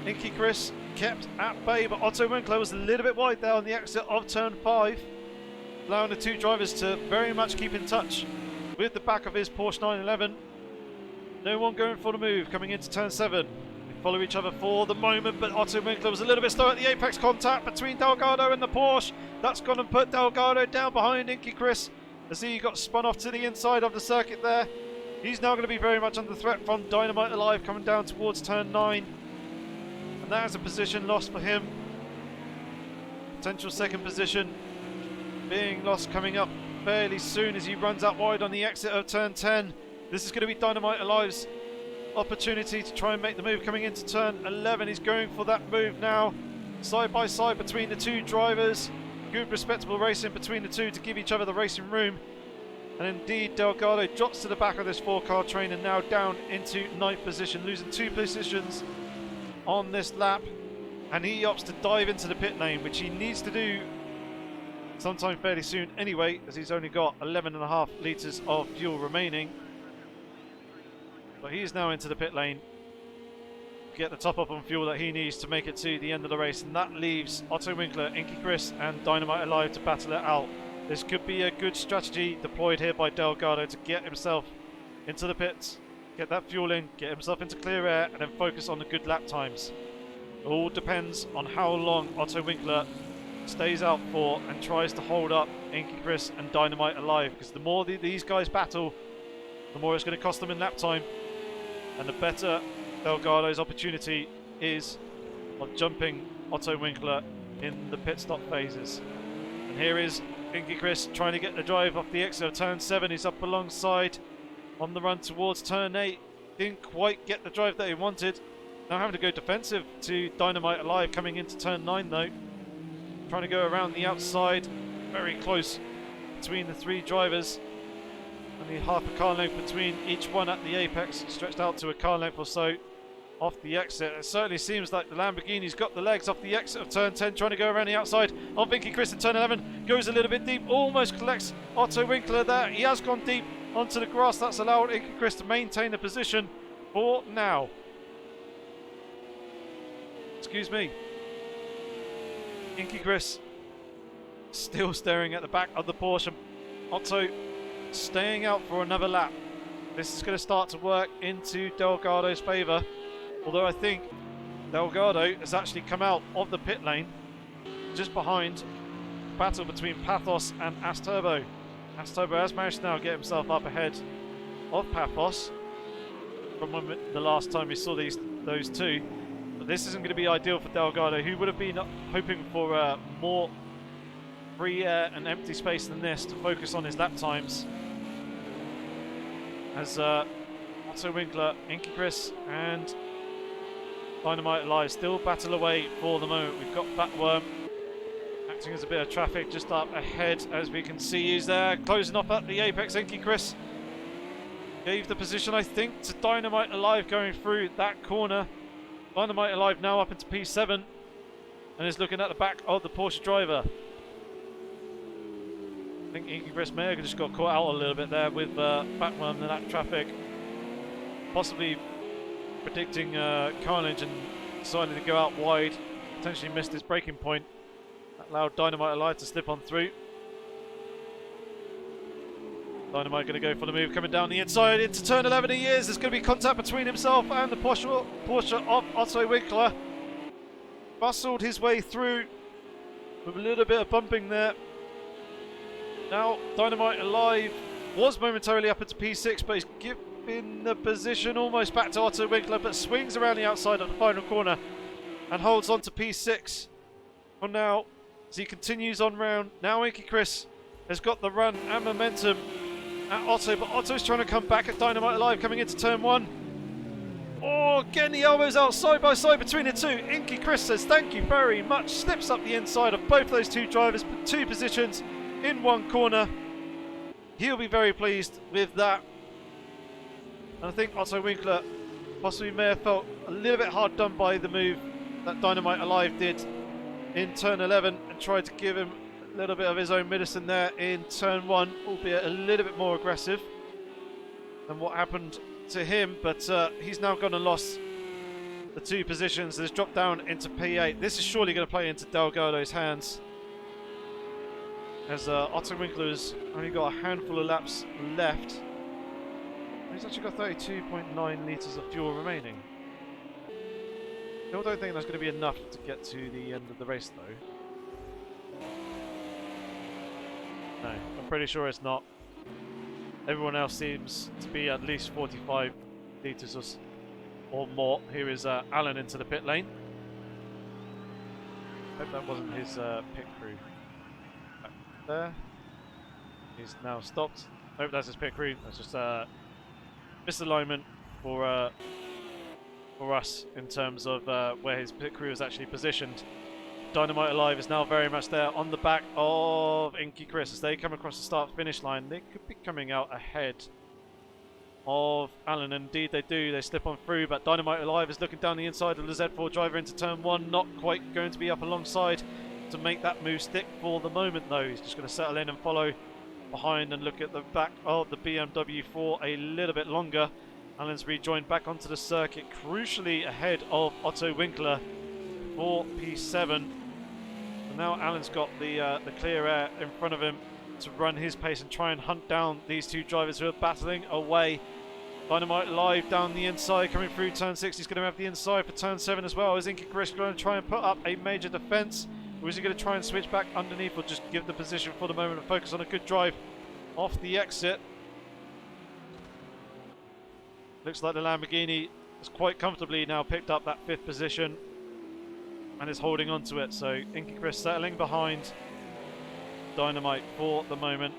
Inky Chris kept at bay, but Otto Winkler was a little bit wide there on the exit of turn 5, allowing the two drivers to very much keep in touch with the back of his Porsche 911. No one going for the move coming into turn 7. They follow each other for the moment, but Otto Winkler was a little bit slow at the apex contact between Delgado and the Porsche. That's gone and put Delgado down behind Inky Chris as he got spun off to the inside of the circuit there. He's now going to be very much under threat from Dynamite Alive coming down towards turn 9. And that is a position lost for him. Potential second position being lost coming up fairly soon as he runs out wide on the exit of turn 10. This is going to be Dynamite Alive's opportunity to try and make the move coming into turn 11. He's going for that move now, side by side between the two drivers. Good respectable racing between the two to give each other the racing room. And indeed Delgado drops to the back of this 4-car train and now down into 9th position, losing 2 positions on this lap. And he opts to dive into the pit lane, which he needs to do sometime fairly soon anyway, as he's only got 11.5 litres of fuel remaining. But he's now into the pit lane to get the top up on fuel that he needs to make it to the end of the race, and that leaves Otto Winkler, Inky Chris and Dynamite Alive to battle it out. This could be a good strategy deployed here by Delgado to get himself into the pits, get that fuel in, get himself into clear air, and then focus on the good lap times. It all depends on how long Otto Winkler stays out for and tries to hold up Inky Chris and Dynamite Alive, because the more these guys battle, the more it's going to cost them in lap time, and the better Delgado's opportunity is of jumping Otto Winkler in the pit stop phases. And here is Inky Chris trying to get the drive off the exit of turn 7. He's up alongside on the run towards turn 8. Didn't quite get the drive that he wanted. Now having to go defensive to Dynamite Alive coming into turn 9 though. Trying to go around the outside, very close between the 3 drivers. Only half a car length between each one at the apex, stretched out to a car length or so off the exit. It certainly seems like the Lamborghini's got the legs off the exit of turn 10, trying to go around the outside on Inky Chris in turn 11. Goes a little bit deep, almost collects Otto Winkler there. He has gone deep onto the grass. That's allowed Inky Chris to maintain the position for now. Excuse me. Inky Chris still staring at the back of the Porsche. Otto staying out for another lap. This is going to start to work into Delgado's favour, although I think Delgado has actually come out of the pit lane just behind the battle between Pathos and Asturbo. Asturbo has managed to now get himself up ahead of Pathos from when the last time we saw those two. But this isn't going to be ideal for Delgado, who would have been hoping for more free air and empty space than this to focus on his lap times. As Otto Winkler, Inky Chris and Dynamite Alive still battle away for the moment. We've got Batworm acting as a bit of traffic just up ahead, as we can see. He's there closing off at the apex. Inky Chris gave the position, I think, to Dynamite Alive going through that corner. Dynamite Alive now up into P7 and is looking at the back of the Porsche driver. I think Inky Chris may have just got caught out a little bit there with Batworm and that traffic, possibly predicting carnage and deciding to go out wide. Potentially missed his braking point. That allowed Dynamite Alive to slip on through. Dynamite going to go for the move, coming down the inside into turn 11 he is. There's going to be contact between himself and the Porsche of Otto Winkler. Bustled his way through with a little bit of bumping there. Now Dynamite alive, was momentarily up into P6, but he's given the position almost back to Otto Winkler, but swings around the outside at the final corner and holds on to P6 for now as he continues on round. Now Inky Chris has got the run and momentum at Otto, but Otto's trying to come back at Dynamite alive coming into turn 1. Oh, getting the elbows out side by side between the two. Inky Chris says thank you very much, slips up the inside of both those two drivers, two positions in one corner. He'll be very pleased with that. And I think Otto Winkler possibly may have felt a little bit hard done by the move that Dynamite alive did in turn 11 and tried to give him a little bit of his own medicine there in turn 1, albeit a little bit more aggressive than what happened to him, but he's now gone and lost the two positions. Has dropped down into P8. This is surely going to play into Delgado's hands, as Otto Winkler has only got a handful of laps left. He's actually got 32.9 litres of fuel remaining. Still don't think that's going to be enough to get to the end of the race though. No, I'm pretty sure it's not. Everyone else seems to be at least 45 litres or more. Here is Alan into the pit lane. Hope that wasn't his pit crew. Back there. He's now stopped. Hope that's his pit crew. That's just misalignment for us in terms of where his pit crew is actually positioned. Dynamite alive is now very much there on the back of Inky Chris as they come across the start-finish line. They could be coming out ahead of Alan. Indeed they do. They slip on through, but Dynamite alive is looking down the inside of the Z4 driver into turn 1. Not quite going to be up alongside to make that move stick for the moment though. He's just going to settle in and follow behind and look at the back of the BMW for a little bit longer. Alan's rejoined back onto the circuit, crucially ahead of Otto Winkler for P7. And now Alan's got the clear air in front of him to run his pace and try and hunt down these two drivers who are battling away. Dynamite live down the inside, coming through turn 6. He's going to have the inside for turn 7 as well. Is Inky Chris going to try and put up a major defence? Or is he going to try and switch back underneath, or just give the position for the moment and focus on a good drive off the exit? Looks like the Lamborghini has quite comfortably now picked up that 5th position and is holding on to it. So Inky Chris settling behind Dynamite for the moment.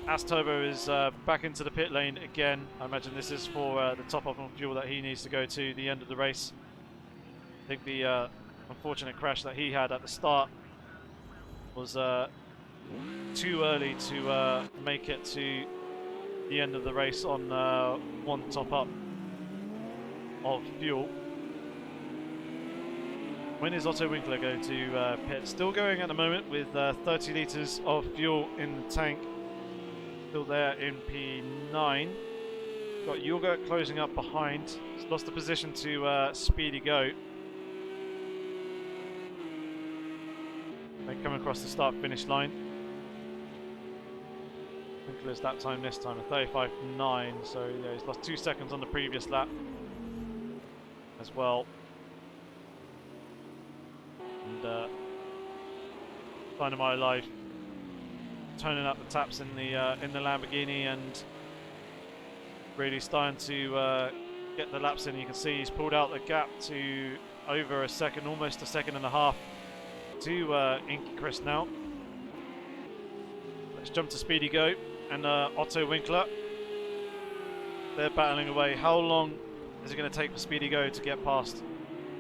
As Turbo is back into the pit lane again. I imagine this is for the top up on fuel that he needs to go to the end of the race. I think the unfortunate crash that he had at the start was too early to make it to the end of the race on one top up of fuel. When is Otto Winkler going to pit? Still going at the moment with 30 litres of fuel in the tank. Still there in P9. Got Yogurt closing up behind. He's lost the position to Speedy Go. They come across the start-finish line. Winkler's that time this time, a 35.9, so yeah, he's lost 2 seconds on the previous lap as well. And Dynamite alive, turning up the taps in the Lamborghini and really starting to get the laps in. You can see he's pulled out the gap to over a second, almost a second and a half to Inky Chris now. Let's jump to Speedy Go and Otto Winkler. They're battling away. How long is it going to take for Speedy Go to get past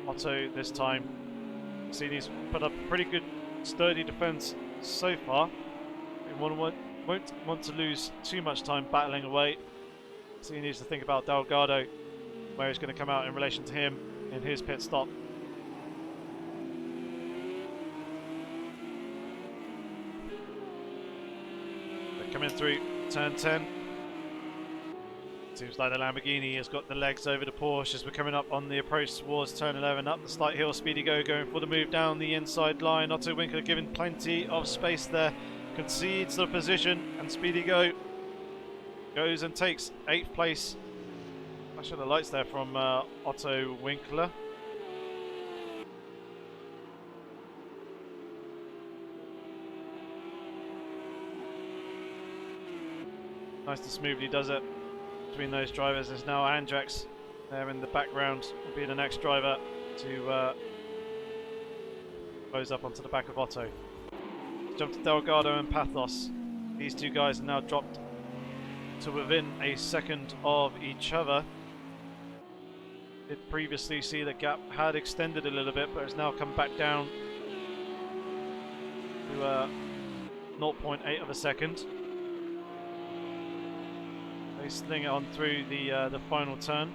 Otto this time? See, he's put up a pretty good sturdy defence so far. He won't want to lose too much time battling away. So he needs to think about Delgado, where he's going to come out in relation to him in his pit stop. They're coming through turn 10. Seems like the Lamborghini has got the legs over the Porsche as we're coming up on the approach towards turn 11. Up the slight hill, Speedy Go going for the move down the inside line. Otto Winkler giving plenty of space there. Concedes the position, and Speedy Go goes and takes 8th place. Flashing the lights there from Otto Winkler. Nice and smoothly does it between those drivers. There's now Andrex there in the background, will be the next driver to close up onto the back of Otto. Jump to Delgado and Pathos. These two guys are now dropped to within a second of each other. Did previously see the gap had extended a little bit, but it's now come back down to 0.8 of a second. They sling it on through the final turn.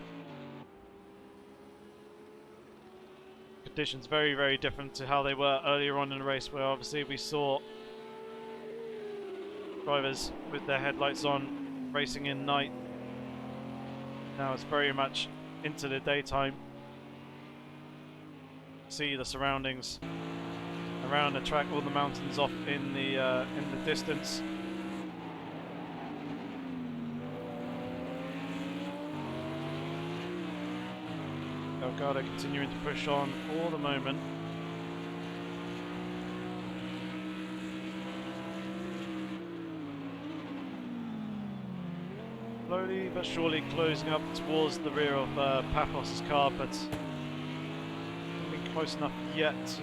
Conditions very, very different to how they were earlier on in the race, where obviously we saw drivers with their headlights on racing in night. Now it's very much into the daytime. See the surroundings around the track, all the mountains off in the distance. Elgato continuing to push on for the moment. Slowly but surely closing up towards the rear of Paphos' car, but not been close enough yet to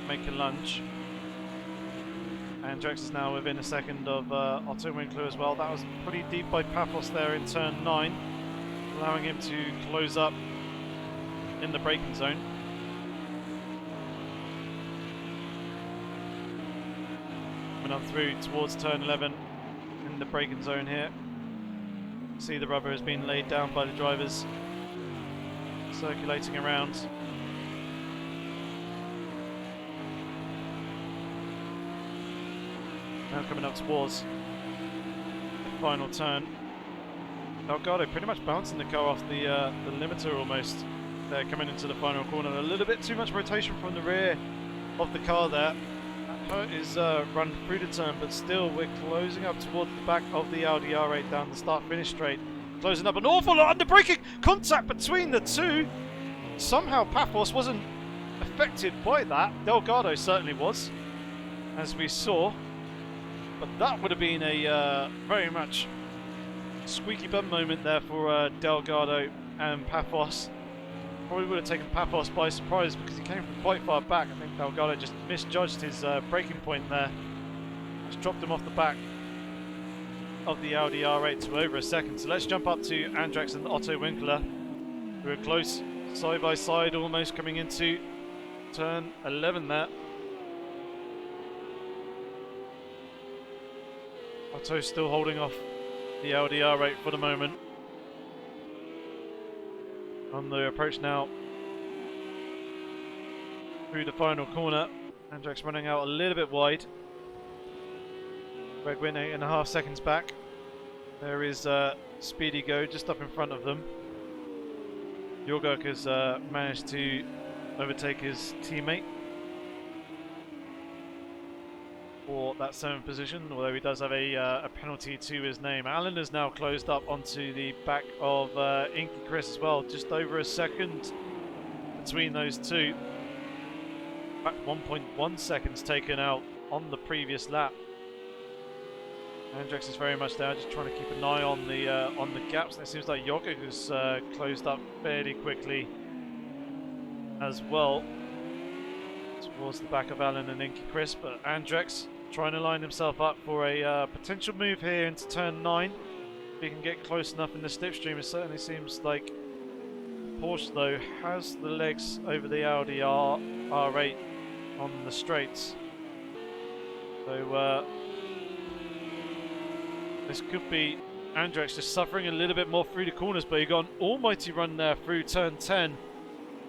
make a lunge. Andrex is now within a second of Otto Winkler as well. That was pretty deep by Paphos there in turn 9, allowing him to close up in the braking zone. Coming on through towards turn 11 in the braking zone here. See the rubber has been laid down by the drivers, circulating around. Now coming up towards the final turn. Elgato pretty much bouncing the car off the limiter almost. They're coming into the final corner. A little bit too much rotation from the rear of the car there. That hurt his run through the turn, but still we're closing up towards the back of the Audi R8 down the start-finish straight. Closing up an awful lot under braking contact between the two. Somehow Paphos wasn't affected by that. Delgado certainly was, as we saw. But that would have been a very much squeaky bum moment there for Delgado and Paphos. Probably would have taken Paphos by surprise because he came from quite far back. I think Delgado just misjudged his braking point there. Just dropped him off the back of the Audi R8 to over a second. So let's jump up to Andrex and Otto Winkler, who are close side by side, almost coming into turn 11 there. Otto's still holding off the Audi R8 for the moment. On the approach now through the final corner. Andrex running out a little bit wide. Greg Wynn 8.5 seconds back. There is Speedy Go just up in front of them. Jorgok has managed to overtake his teammate for that 7th position, although he does have a penalty to his name. Alan has now closed up onto the back of Inky Chris as well, just over a second between those two. In fact, 1.1 seconds taken out on the previous lap. Andrex is very much there, just trying to keep an eye on the gaps. And it seems like Jorgok has closed up fairly quickly as well towards the back of Alan and Inky Chris, but Andrex trying to line himself up for a potential move here into turn 9. If he can get close enough in the slipstream. It certainly seems like Porsche though has the legs over the Audi R8 on the straights. So this could be Andrex just suffering a little bit more through the corners, but he got an almighty run there through turn 10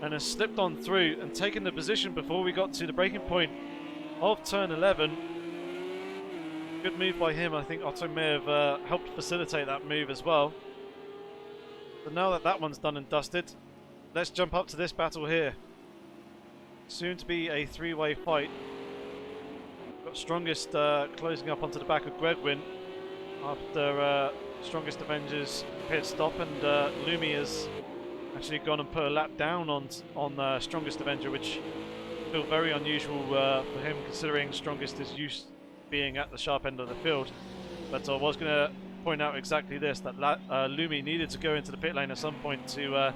and has slipped on through and taken the position before we got to the breaking point of turn 11. Good move by him. I think Otto may have helped facilitate that move as well. But now that that one's done and dusted, let's jump up to this battle here. Soon to be a 3-way fight. Got strongest closing up onto the back of Gregwin. after Strongest Avengers pit stop, and Lumi has actually gone and put a lap down on Strongest Avenger, which I feel very unusual for him, considering Strongest is used to being at the sharp end of the field. But I was going to point out exactly this, that Lumi needed to go into the pit lane at some point to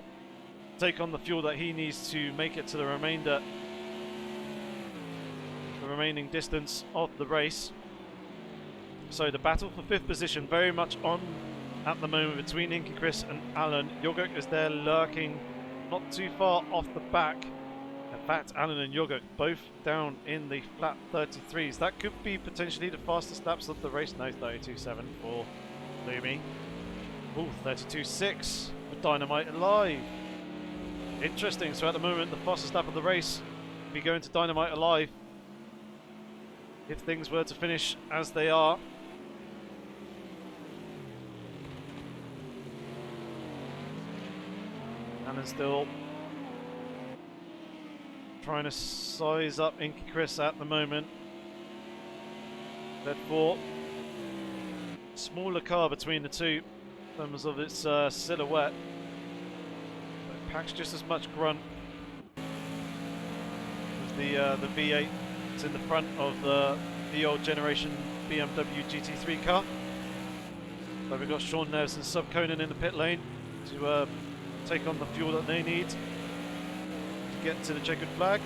take on the fuel that he needs to make it to the remaining distance of the race. So the battle for 5th position very much on at the moment between Inky Chris and Alan. Yogurt is there lurking not too far off the back. In fact, Alan and Yogurt both down in the flat 33s. That could be potentially the fastest laps of the race. No, 32.7 for Lumi. Ooh, 32.6 for Dynamite Alive. Interesting. So at the moment, the fastest lap of the race will be going to Dynamite Alive if things were to finish as they are. And then still trying to size up Inky Chris at the moment. Therefore, smaller car between the two in terms of its silhouette. But it packs just as much grunt as the V8 that's in the front of the old generation BMW GT3 car. So we've got Sean Neves and Sub Conan in the pit lane to take on the fuel that they need to get to the checkered flag.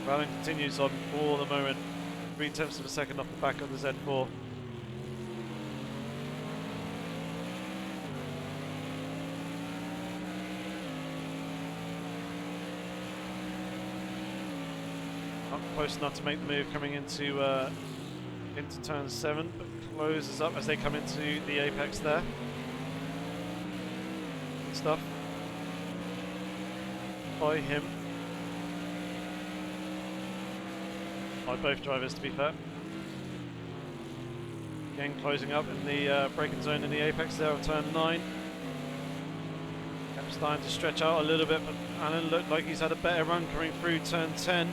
Rallying continues on for the moment, 0.3 of a second off the back of the Z4. Not close enough to make the move coming into turn 7, but closes up as they come into the apex there. Good stuff by him. By both drivers, to be fair. Again, closing up in the braking zone in the apex there of turn 9. Kept starting to stretch out a little bit, but Alan looked like he's had a better run coming through turn 10.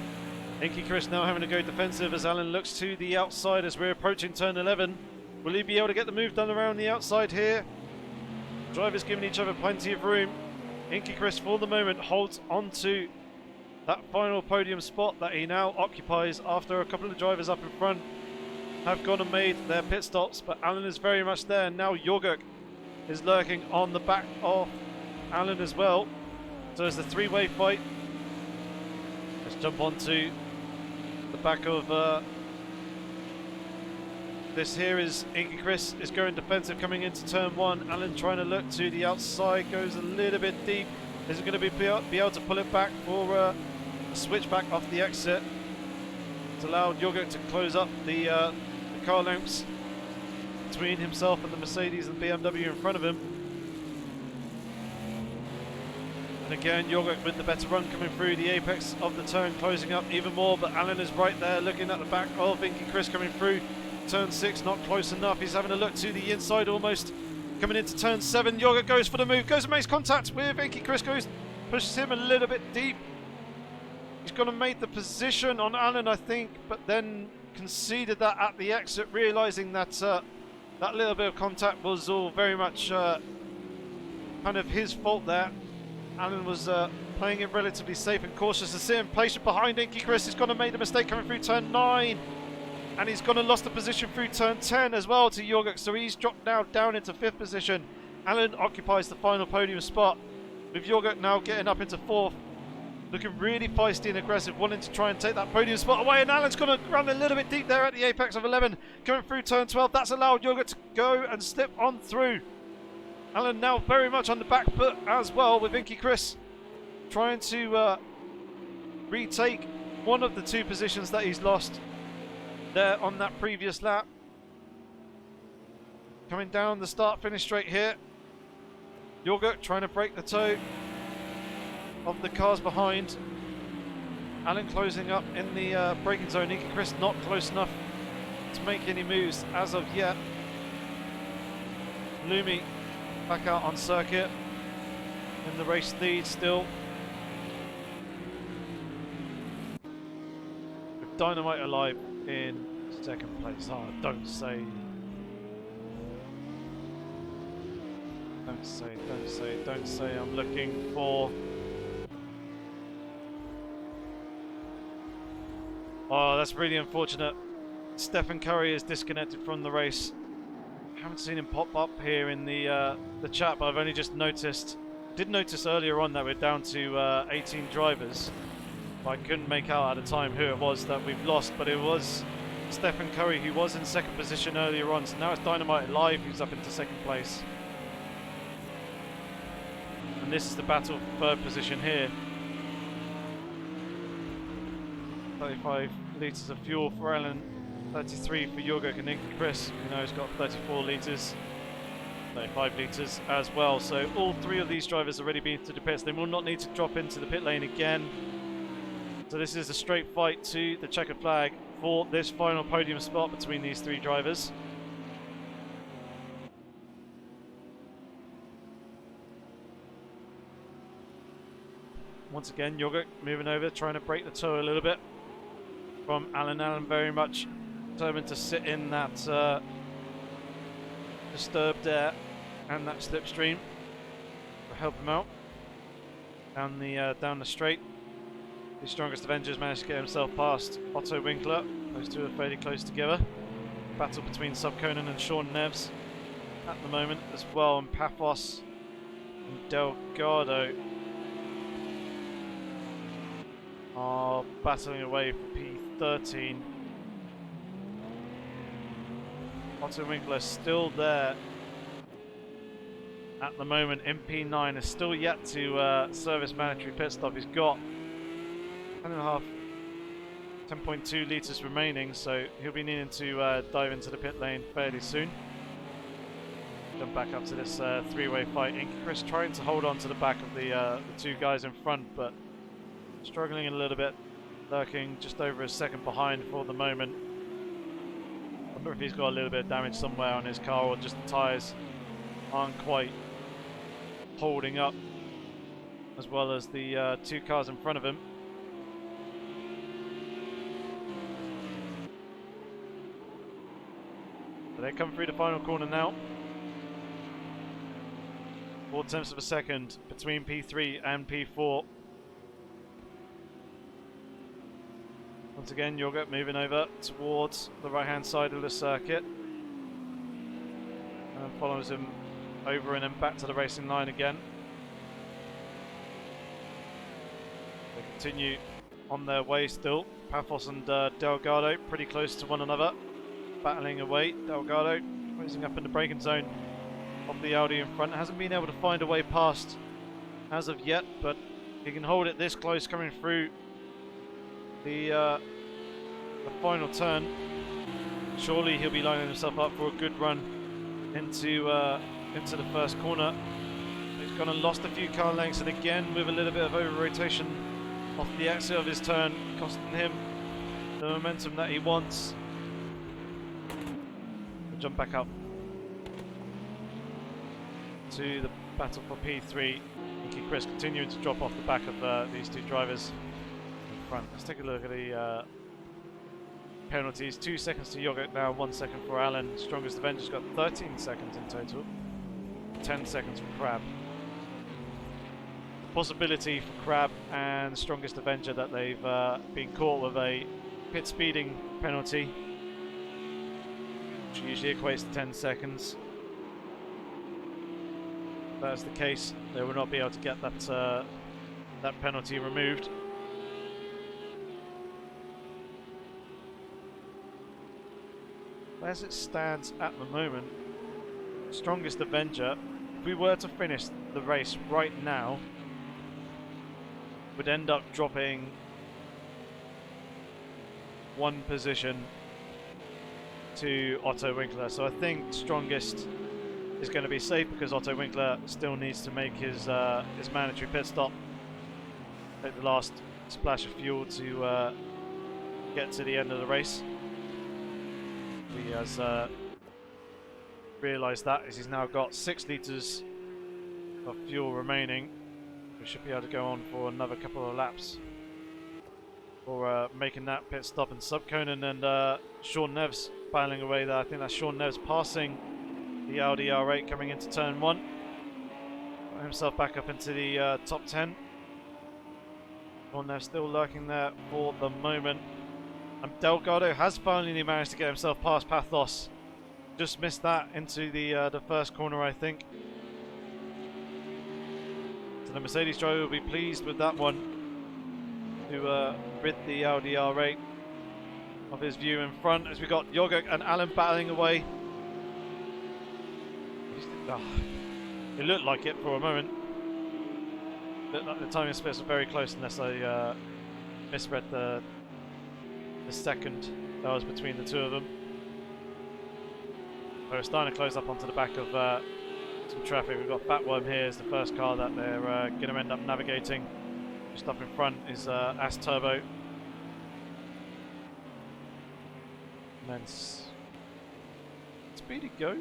Inky Chris now having to go defensive as Alan looks to the outside as we're approaching turn 11. Will he be able to get the move done around the outside here? Drivers giving each other plenty of room. Inky Chris for the moment holds on to that final podium spot that he now occupies after a couple of drivers up in front have gone and made their pit stops, but Alan is very much there. Now Jorguk is lurking on the back of Alan as well. So it's the three-way fight. Let's jump onto the back of this here is Inky Chris is going defensive coming into turn 1. Alan trying to look to the outside, goes a little bit deep. Isn't going to be able to pull it back for a switch back off the exit. It's allowed Jorguk to close up the car lengths between himself and the Mercedes and BMW in front of him. And again, Jorguk with the better run coming through the apex of the turn, closing up even more, but Alan is right there looking at the back of Inky Chris coming through turn 6, not close enough. He's having a look to the inside almost. Coming into turn 7, Jorguk goes for the move, goes and makes contact with Inky Chris, pushes him a little bit deep. He's gone and made the position on Alan, I think, but then conceded that at the exit, realising that that little bit of contact was all very much kind of his fault there. Alan was playing it relatively safe and cautious to sit in place behind Inky Chris. He's gone and made a mistake coming through turn 9. And he's gone and lost the position through turn 10 as well to Jorguk, so he's dropped now down into 5th position. Alan occupies the final podium spot, with Jorguk now getting up into 4th. Looking really feisty and aggressive, wanting to try and take that podium spot away, and Alan's going to run a little bit deep there at the apex of 11. Coming through turn 12, that's allowed Jorguk to go and slip on through. Alan now very much on the back foot as well, with Inky Chris trying to retake one of the 2 positions that he's lost there on that previous lap. Coming down the start-finish straight here. Jorguk trying to break the toe of the cars behind. Alan closing up in the braking zone. Inky Chris not close enough to make any moves as of yet. Lumi back out on circuit in the race lead still. Dynamite alive in second place. Oh, don't say. Don't say, don't say, don't say. I'm looking for... Oh, that's really unfortunate. Stephen Curry is disconnected from the race. I haven't seen him pop up here in the chat, but I've only just noticed. Did notice earlier on that we're down to 18 drivers. But I couldn't make out at the time who it was that we've lost, but it was Stephen Curry who was in second position earlier on. So now it's Dynamite Live who's up into second place. And this is the battle for third position here. 35 litres of fuel for Alan, 33 for Jorgo and Chris, who knows got 34 litres, 35 litres as well. So all three of these drivers are already been to the pits. They will not need to drop into the pit lane again. So this is a straight fight to the checkered flag for this final podium spot between these three drivers. Once again, Jorgo moving over, trying to break the toe a little bit from Alan. Alan very much determined to sit in that disturbed air and that slipstream to help him out down the straight. The strongest Avengers managed to get himself past Otto Winkler. Those two are fairly close together. Battle between Subconan and Sean Neves at the moment as well, and Paphos and Delgado are battling away for P13. Otto Winkler still there at the moment in P9, is still yet to service mandatory pit stop. He's got 10.2 litres remaining, so he'll be needing to dive into the pit lane fairly soon. Jump back up to this three-way fight. Chris trying to hold on to the back of the two guys in front, but struggling a little bit, lurking just over a second behind for the moment. I wonder if he's got a little bit of damage somewhere on his car, or just the tyres aren't quite holding up, as well as the two cars in front of him. They come through the final corner now. 4/10 of a second between P3 and P4. Once again, Jorgo moving over towards the right-hand side of the circuit, and follows him over and then back to the racing line again. They continue on their way still. Paphos and Delgado pretty close to one another, battling away. Delgado closing up in the braking zone of the Audi in front. Hasn't been able to find a way past as of yet, but he can hold it this close coming through the final turn. Surely he'll be lining himself up for a good run into the first corner. He's gone and lost a few car lengths, and again with a little bit of over rotation off the exit of his turn, costing him the momentum that he wants. Jump back up to the battle for P3. Nicky Chris continuing to drop off the back of these two drivers in front. Let's take a look at the penalties. 2 seconds to Jorgo now, 1 second for Alan. Strongest Avenger's got 13 seconds in total. 10 seconds for Crab. Possibility for Crab and Strongest Avenger that they've been caught with a pit speeding penalty, which usually equates to 10 seconds. If that's the case, they will not be able to get that penalty removed. As it stands at the moment, Strongest Avenger, if we were to finish the race right now, would end up dropping one position to Otto Winkler. So I think Strongest is going to be safe, because Otto Winkler still needs to make his mandatory pit stop, take the last splash of fuel to get to the end of the race. He has realised that, as he's now got 6 litres of fuel remaining. We should be able to go on for another couple of laps. for making that pit stop. And Subconan and Sean Neves battling away there. I think that's Sean Neves passing the Audi R8 coming into turn 1. Got himself back up into the top 10. Sean Neves still lurking there for the moment. And Delgado has finally managed to get himself past Pathos. Just missed that into the first corner, I think. So the Mercedes driver will be pleased with that one, to rid the Audi R8 of his view in front, as we got Yogurt and Alan battling away. It looked like it for a moment. Looked like the timing splits were very close, unless I misread the second that was between the two of them. So we're starting to close up onto the back of some traffic. We've got Fatworm here as the first car that they're going to end up navigating. Just up in front is As Turbo. And then Speedy Go?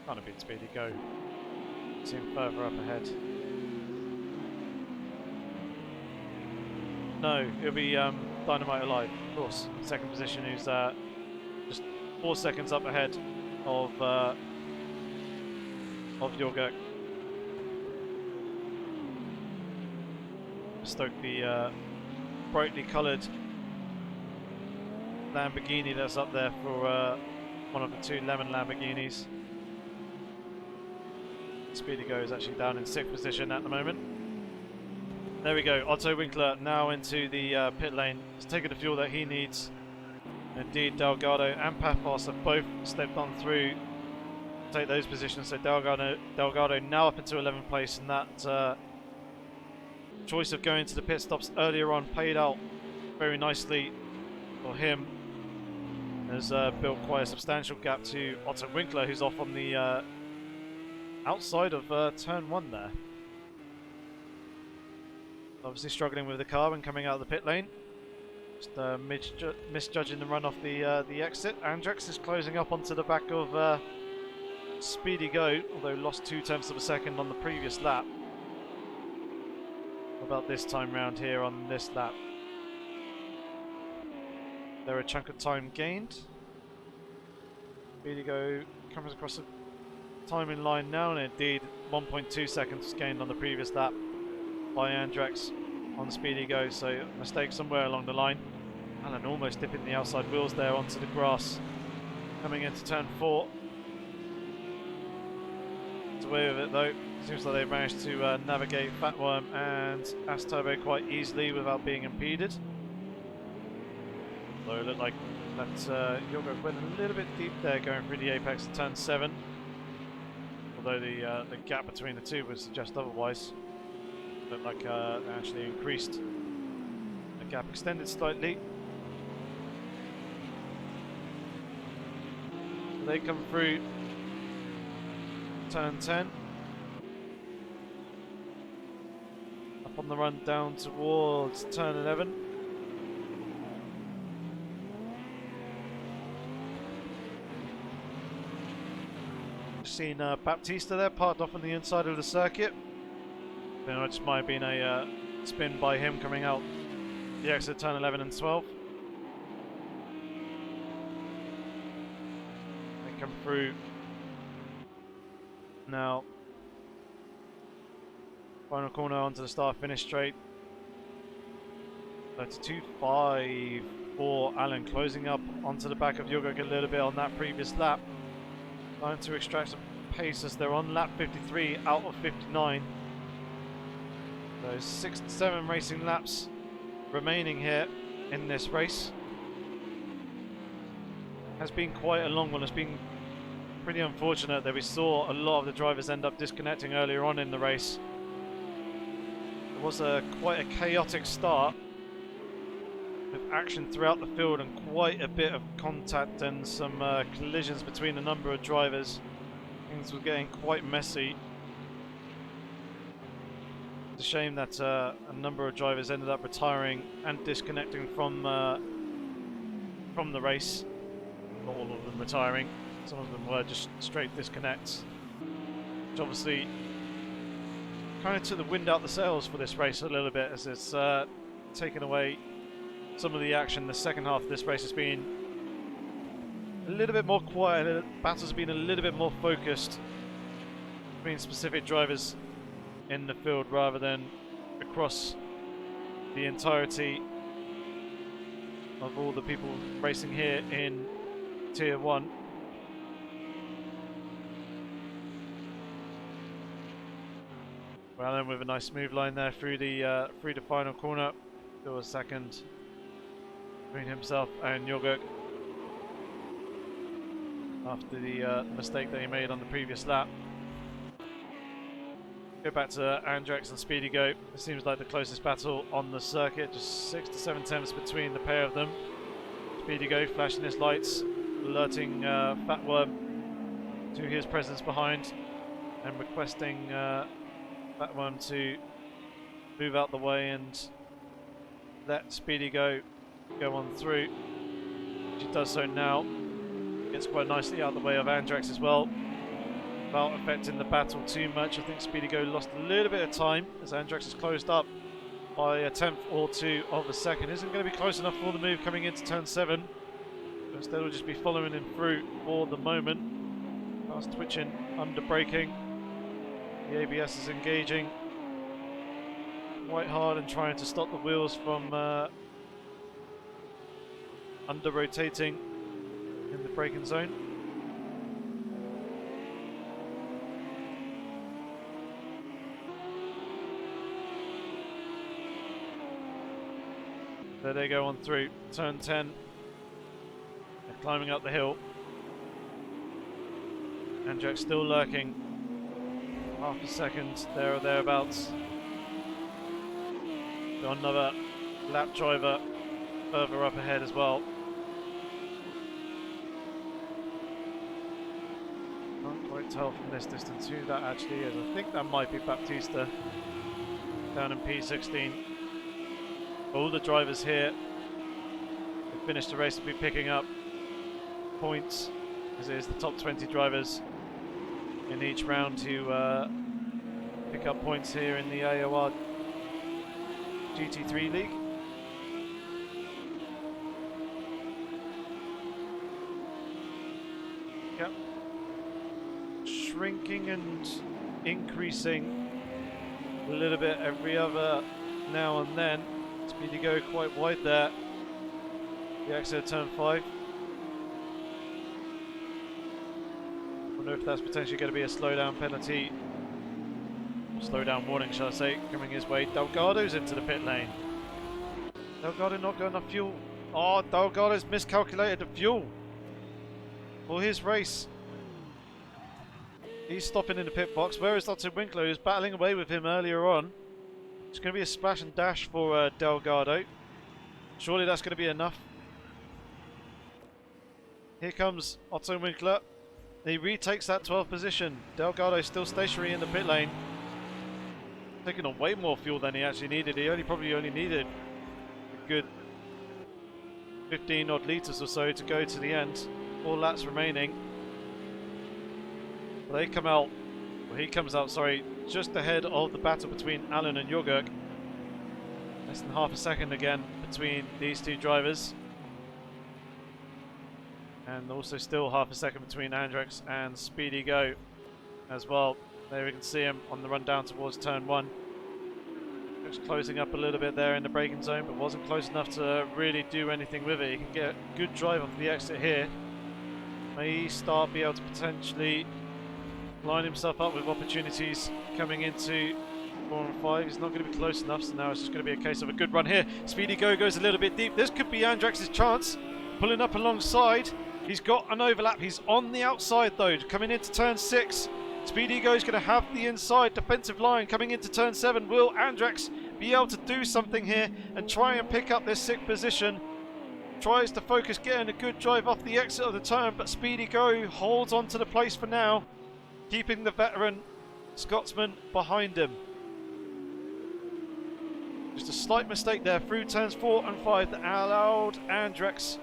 Can't have been Speedy Go. See him further up ahead. No, it'll be Dynamite Alive, of course. Second position, who's just 4 seconds up ahead of Yogurt. Stoke the brightly coloured Lamborghini that's up there for one of the two lemon Lamborghinis. Speedy Go is actually down in 6th position at the moment. There we go, Otto Winkler now into the pit lane. He's taking the fuel that he needs. Indeed, Delgado and Pathos have both stepped on through to take those positions. So Delgado now up into 11th place, and that choice of going to the pit stops earlier on paid out very nicely for him. Has built quite a substantial gap to Otto Winkler, who's off on the outside of turn 1 there. Obviously struggling with the car when coming out of the pit lane. Just misjudging the run off the exit. Andrex is closing up onto the back of Speedy Go, although lost 0.2 of a second on the previous lap. What about this time round here on this lap? There a chunk of time gained. Speedy Go comes across the timing line now, and indeed 1.2 seconds gained on the previous lap by Andrex on Speedy Go, so a mistake somewhere along the line. Alan almost dipping the outside wheels there onto the grass. Coming into turn 4. It's away with it though. Seems like they've managed to navigate Fatworm and As Turbo quite easily without being impeded. Although it looked like that Yoga went a little bit deep there going through the apex of turn 7. Although the gap between the two would suggest otherwise. Looked like they actually increased. The gap extended slightly. So they come through turn 10. Up on the run down towards turn 11. Seen Baptista there parked off on the inside of the circuit. It just might have been a spin by him coming out the exit turn 11 and 12. They come through now. Final corner onto the start finish straight. 32.5 for Alan, closing up onto the back of Yogurt a little bit on that previous lap. Trying to extract some pace as they're on lap 53 out of 59. Those 6 to 7 racing laps remaining here in this race. Has been quite a long one. It's been pretty unfortunate that we saw a lot of the drivers end up disconnecting earlier on in the race. It was quite a chaotic start with action throughout the field and quite a bit of contact and some collisions between a number of drivers. Things were getting quite messy. It's a shame that a number of drivers ended up retiring and disconnecting from the race. Not all of them retiring. Some of them were just straight disconnects, which obviously kind of took the wind out the sails for this race a little bit, as it's taken away some of the action. The second half of this race has been a little bit more quiet. Battles have been a little bit more focused between specific drivers in the field rather than across the entirety of all the people racing here in Tier 1. Well, then with a nice smooth line there through the final corner. Still a second between himself and Jorgert after the mistake that he made on the previous lap. Go back to Andrex and Speedy Go. It seems like the closest battle on the circuit, just 6 to 7 tenths between the pair of them. Speedy Go flashing his lights, alerting Fat Worm to his presence behind and requesting Fat Worm to move out the way and let Speedy Go on through. She does so now. Gets quite nicely out of the way of Andrex as well. Without affecting the battle too much. I think Speedy Go lost a little bit of time as Andrex is closed up by a tenth or two of a second. Isn't going to be close enough for the move coming into turn 7. But instead we'll just be following him through for the moment. Fast twitching, under braking. The ABS is engaging quite hard and trying to stop the wheels from under rotating in the braking zone. There they go on through turn 10. They're climbing up the hill. Andrex still lurking. Half a second there or thereabouts. Got another lap driver further up ahead as well. Can't quite tell from this distance who that actually is. I think that might be Baptista down in P16. All the drivers here who finished the race will be picking up points, as it is the top 20 drivers in each round to pick up points here in the AOR GT3 League. Yep. Shrinking and increasing a little bit every other now and then. Speedy Go quite wide there. The exit of turn 5. Wonder if that's potentially going to be a slowdown penalty. Slowdown warning, shall I say, coming his way. Delgado's into the pit lane. Delgado not got enough fuel. Oh, Delgado's miscalculated the fuel for his race. He's stopping in the pit box. Where is Otto Winkler, who's battling away with him earlier on? It's going to be a splash and dash for Delgado. Surely that's going to be enough. Here comes Otto Winkler. He retakes that 12th position. Delgado still stationary in the pit lane. Taking on way more fuel than he actually needed. He probably only needed a good 15 odd litres or so to go to the end. 4 laps remaining. Well, they come out, well, he comes out, sorry, just ahead of the battle between Alan and Jorgert. Less than half a second again between these two drivers. And also still half a second between Andrex and Speedy Go as well. There we can see him on the run down towards turn 1. Just closing up a little bit there in the braking zone, but wasn't close enough to really do anything with it. He can get a good drive off the exit here. May start be able to potentially line himself up with opportunities coming into 4 and 5. He's not going to be close enough, so now it's just going to be a case of a good run here. Speedy Go goes a little bit deep. This could be Andrex's chance. Pulling up alongside. He's got an overlap. He's on the outside though, coming into turn 6. Speedy Go is going to have the inside defensive line coming into turn 7. Will Andrex be able to do something here and try and pick up this 6th position? Tries to focus getting a good drive off the exit of the turn, but Speedy Go holds on to the place for now, keeping the veteran Scotsman behind him. Just a slight mistake there through turns 4 and 5 that allowed Andrex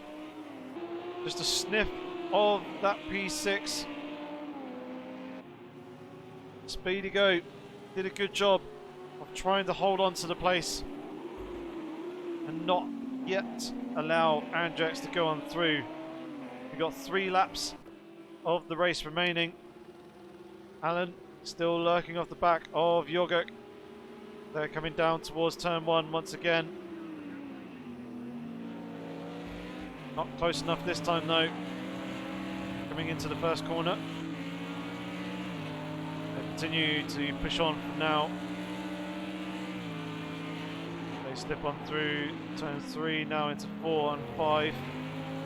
just a sniff of that P6. Speedy Go did a good job of trying to hold on to the place and not yet allow Andrex to go on through. We've got 3 laps of the race remaining. Alan still lurking off the back of Yogurt. They're coming down towards turn 1 once again. Not close enough this time though. Coming into the first corner. They continue to push on from now. They slip on through turn 3, now into 4 and 5.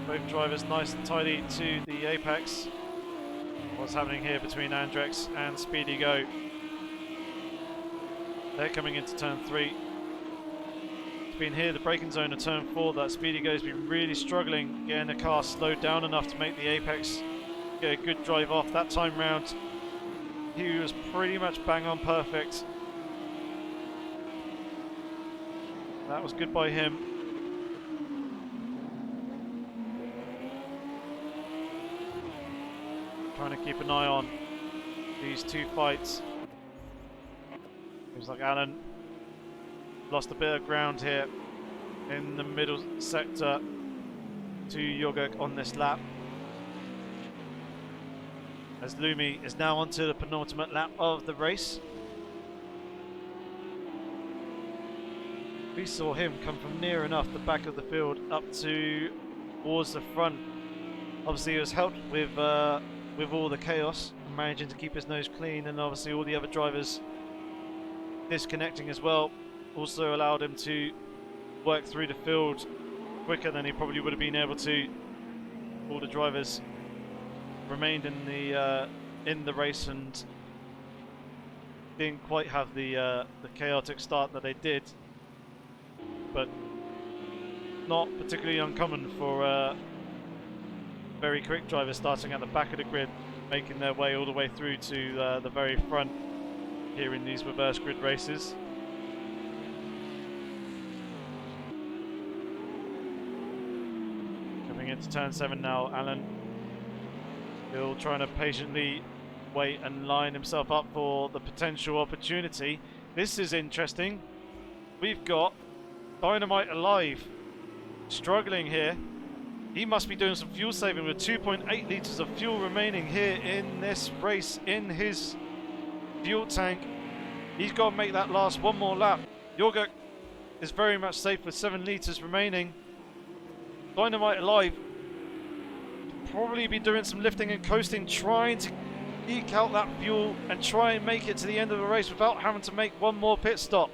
Both drivers nice and tidy to the apex. What's happening here between Andrex and Speedy Go? They're coming into turn 3. It's been here, the braking zone of turn 4, that Speedy Go's been really struggling getting the car slowed down enough to make the apex get a good drive off. That time round, he was pretty much bang on perfect. That was good by him. Trying to keep an eye on these 2 fights. Seems like Alan lost a bit of ground here in the middle sector to Yogurt on this lap. As Lumi is now onto the penultimate lap of the race. We saw him come from near enough the back of the field up towards the front. Obviously, he was helped with all the chaos, managing to keep his nose clean, and obviously all the other drivers disconnecting as well also allowed him to work through the field quicker than he probably would have been able to. All the drivers remained in the race and didn't quite have the chaotic start that they did, but not particularly uncommon for very quick drivers starting at the back of the grid, making their way all the way through to the very front here in these reverse grid races. Coming into turn 7 now, Alan still trying to patiently wait and line himself up for the potential opportunity. This is interesting. We've got Dynamite Alive struggling here. He must be doing some fuel saving with 2.8 litres of fuel remaining here in this race in his fuel tank. He's got to make that last one more lap. Yogurt is very much safe with 7 litres remaining. Dynamite Alive probably be doing some lifting and coasting, trying to eke out that fuel and try and make it to the end of the race without having to make one more pit stop.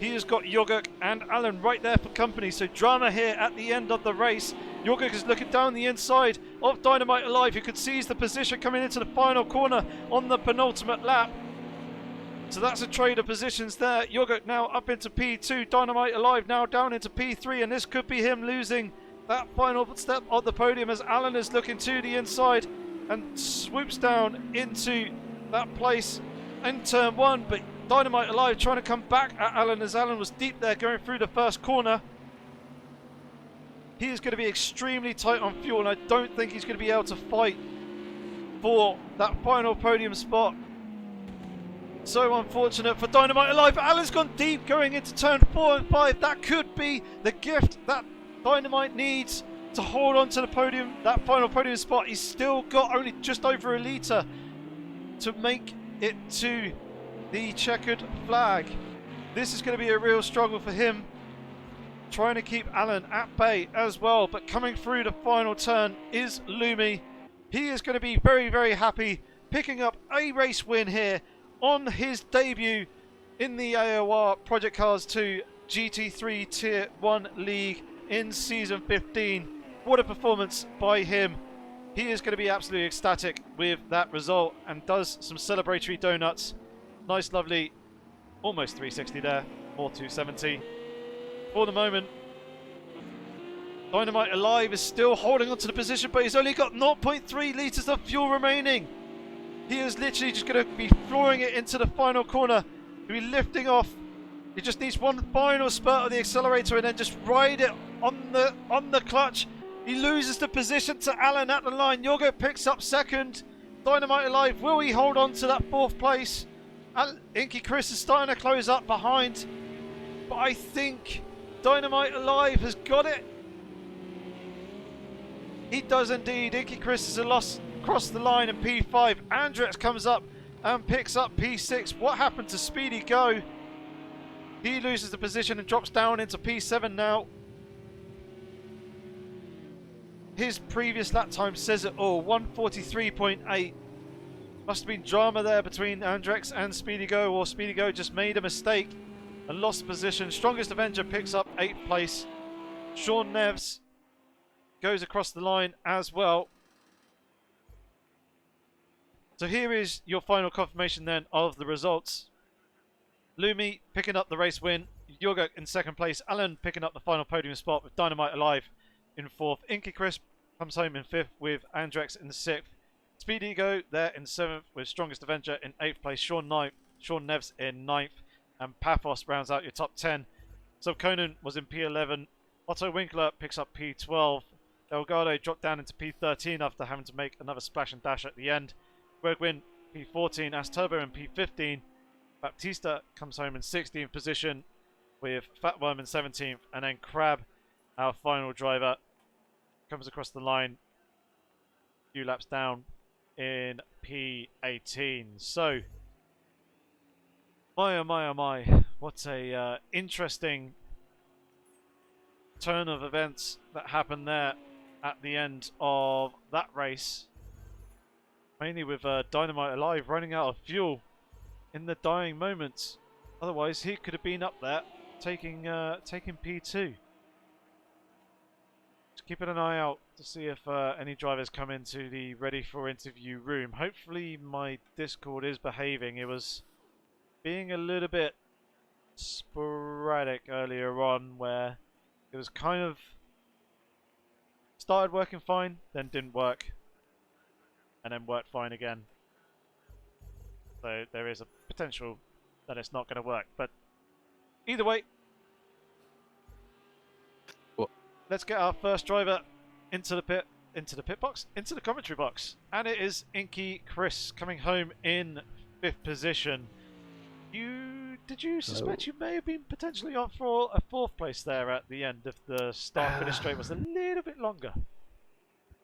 He has got Yogurt and Alan right there for company, so drama here at the end of the race. Yogurt is looking down the inside of Dynamite Alive, who could seize the position coming into the final corner on the penultimate lap. So that's a trade of positions there. Yogurt now up into P2, Dynamite Alive now down into P3, and this could be him losing that final step of the podium as Alan is looking to the inside and swoops down into that place in turn 1, but Dynamite Alive trying to come back at Alan as Alan was deep there going through the first corner. He is going to be extremely tight on fuel, and I don't think he's going to be able to fight for that final podium spot. So unfortunate for Dynamite Alive, but Alan's gone deep going into turn 4 and 5. That could be the gift that Dynamite needs to hold on to the podium, that final podium spot. He's still got only just over a litre to make it to the checkered flag. This is going to be a real struggle for him, trying to keep Alan at bay as well. But coming through the final turn is Lumi. He is going to be very, very happy picking up a race win here on his debut in the AOR Project Cars 2 GT3 Tier 1 League in Season 15. What a performance by him. He is going to be absolutely ecstatic with that result and does some celebratory donuts. Nice, lovely, almost 360 there, or 270. For the moment, Dynamite Alive is still holding on to the position, but he's only got 0.3 litres of fuel remaining. He is literally just going to be flooring it into the final corner. He'll be lifting off. He just needs one final spurt of the accelerator and then just ride it on the clutch. He loses the position to Alan at the line. Yogurt picks up second. Dynamite Alive, will he hold on to that 4th place? Inky Chris is starting to close up behind, but I think Dynamite Alive has got it. He does indeed. Inky Chris is a loss across the line in P5. Andrex comes up and picks up P6. What happened to Speedy Go? He loses the position and drops down into P7 now. His previous lap time says it all. 1:43.8. Must have been drama there between Andrex and Speedy Go, or Speedy Go just made a mistake and lost the position. Strongest Avenger picks up 8th place. Sean Neves goes across the line as well. So here is your final confirmation then of the results. Lumi picking up the race win. Yorgok in 2nd place. Alan picking up the final podium spot with Dynamite Alive in 4th. Inky Crisp comes home in 5th with Andrex in 6th. Speedy Go there in 7th with Strongest Avenger in 8th place. Sean Neves in 9th. And Paphos rounds out your top 10. So Conan was in P11. Otto Winkler picks up P12. Elgato dropped down into P13 after having to make another splash and dash at the end. Greg Wynn P14. As Turbo in P15. Baptista comes home in 16th position with Fatworm in 17th. And then Crab, our final driver, comes across the line a few laps down in P18. So, my oh my oh my, what a interesting turn of events that happened there at the end of that race. Mainly with Dynamite Alive running out of fuel in the dying moments. Otherwise, he could have been up there taking P2. Just keeping an eye out to see if any drivers come into the ready for interview room. Hopefully my Discord is behaving. It was being a little bit sporadic earlier on, where it was kind of started working fine, then didn't work, and then worked fine again. So there is a potential that it's not going to work. But either way, let's get our first driver into the pit box, into the commentary box. And it is Inky Chris coming home in 5th position. Did you suspect you may have been potentially on for a 4th place there at the end if the start-finish straight was a little bit longer?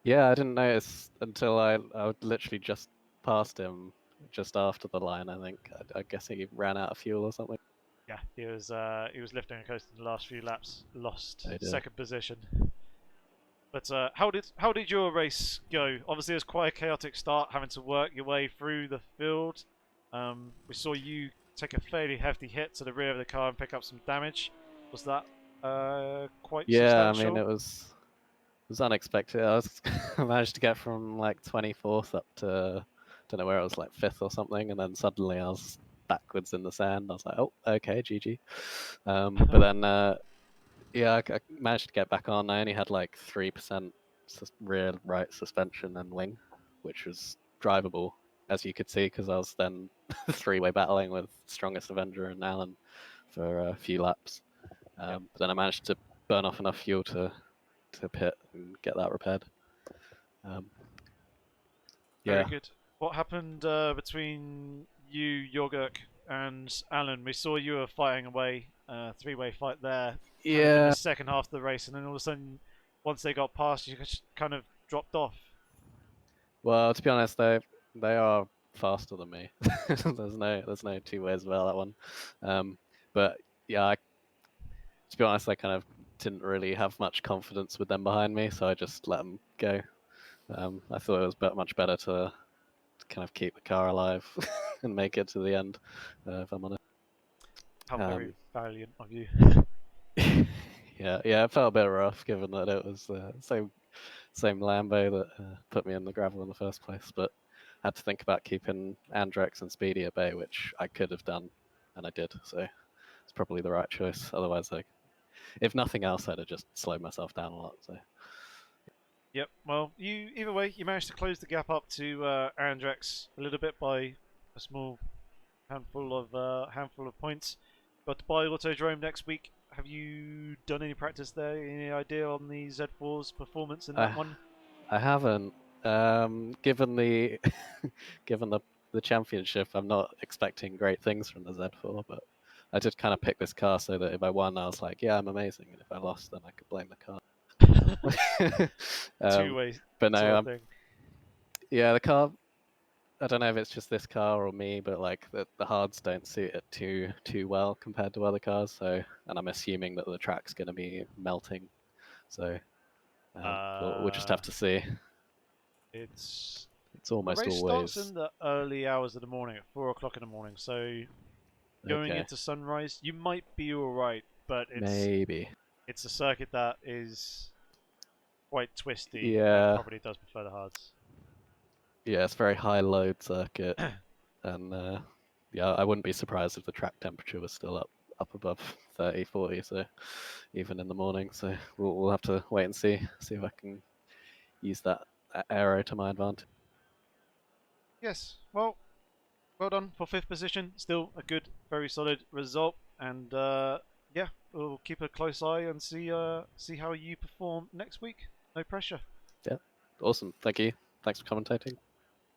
Yeah, I didn't notice until I literally just passed him just after the line. I think I guess he ran out of fuel or something. Yeah, he was lifting and coasting the last few laps, lost 2nd position. But how did your race go? Obviously, it was quite a chaotic start, having to work your way through the field. We saw you take a fairly hefty hit to the rear of the car and pick up some damage. Was that quite substantial? I mean, it was unexpected. I managed to get from like 24th up to, don't know where it was, like 5th or something, and then suddenly I was backwards in the sand. I was like, oh, okay, GG. But then, yeah, I managed to get back on. I only had like 3% rear right suspension and wing, which was drivable, as you could see, because I was then 3-way battling with Strongest Avenger and Alan for a few laps. But then I managed to burn off enough fuel to pit and get that repaired. Very good. What happened between you, Yorgurk, and Alan? We saw you were fighting away, 3-way fight there. Yeah. In the second half of the race, and then all of a sudden, once they got past, you just kind of dropped off. Well, to be honest, they are faster than me. there's no two ways about that one. But yeah, to be honest, I kind of didn't really have much confidence with them behind me, so I just let them go. I thought it was much better to kind of keep the car alive and make it to the end, if I'm honest. How very valiant of you. yeah, it felt a bit rough given that it was the same Lambo that put me in the gravel in the first place, but I had to think about keeping Andrex and Speedy at bay, which I could have done, and I did, so it's probably the right choice. Otherwise, if nothing else, I'd have just slowed myself down a lot. So. Yep. Well, either way, you managed to close the gap up to Andrex a little bit by a small handful of points. Got to buy Autodrome next week. Have you done any practice there? Any idea on the Z4's performance in that one? I haven't. Given the championship, I'm not expecting great things from the Z4, but I did kind of pick this car so that if I won, I was like, yeah, I'm amazing, and if I lost, then I could blame the car. Two-way But no, sort of thing. yeah, the car. I don't know if it's just this car or me, but like the hards don't suit it too well compared to other cars. So, and I'm assuming that the track's going to be melting. So we'll just have to see. It's It's almost the race starts always in the early hours of the morning, at 4 o'clock in the morning. So going okay. into sunrise, you might be all right, but Maybe. it's a circuit that is quite twisty. And Yeah, probably does prefer the hards. yeah, it's a very high load circuit, and yeah, I wouldn't be surprised if the track temperature was still up above 30, 40. So even in the morning. So we'll have to wait and see if I can use that aero to my advantage. Yes, well done for 5th position. Still a good, very solid result. And yeah, we'll keep a close eye and see how you perform next week. No pressure. Yeah, awesome. Thank you. Thanks for commentating.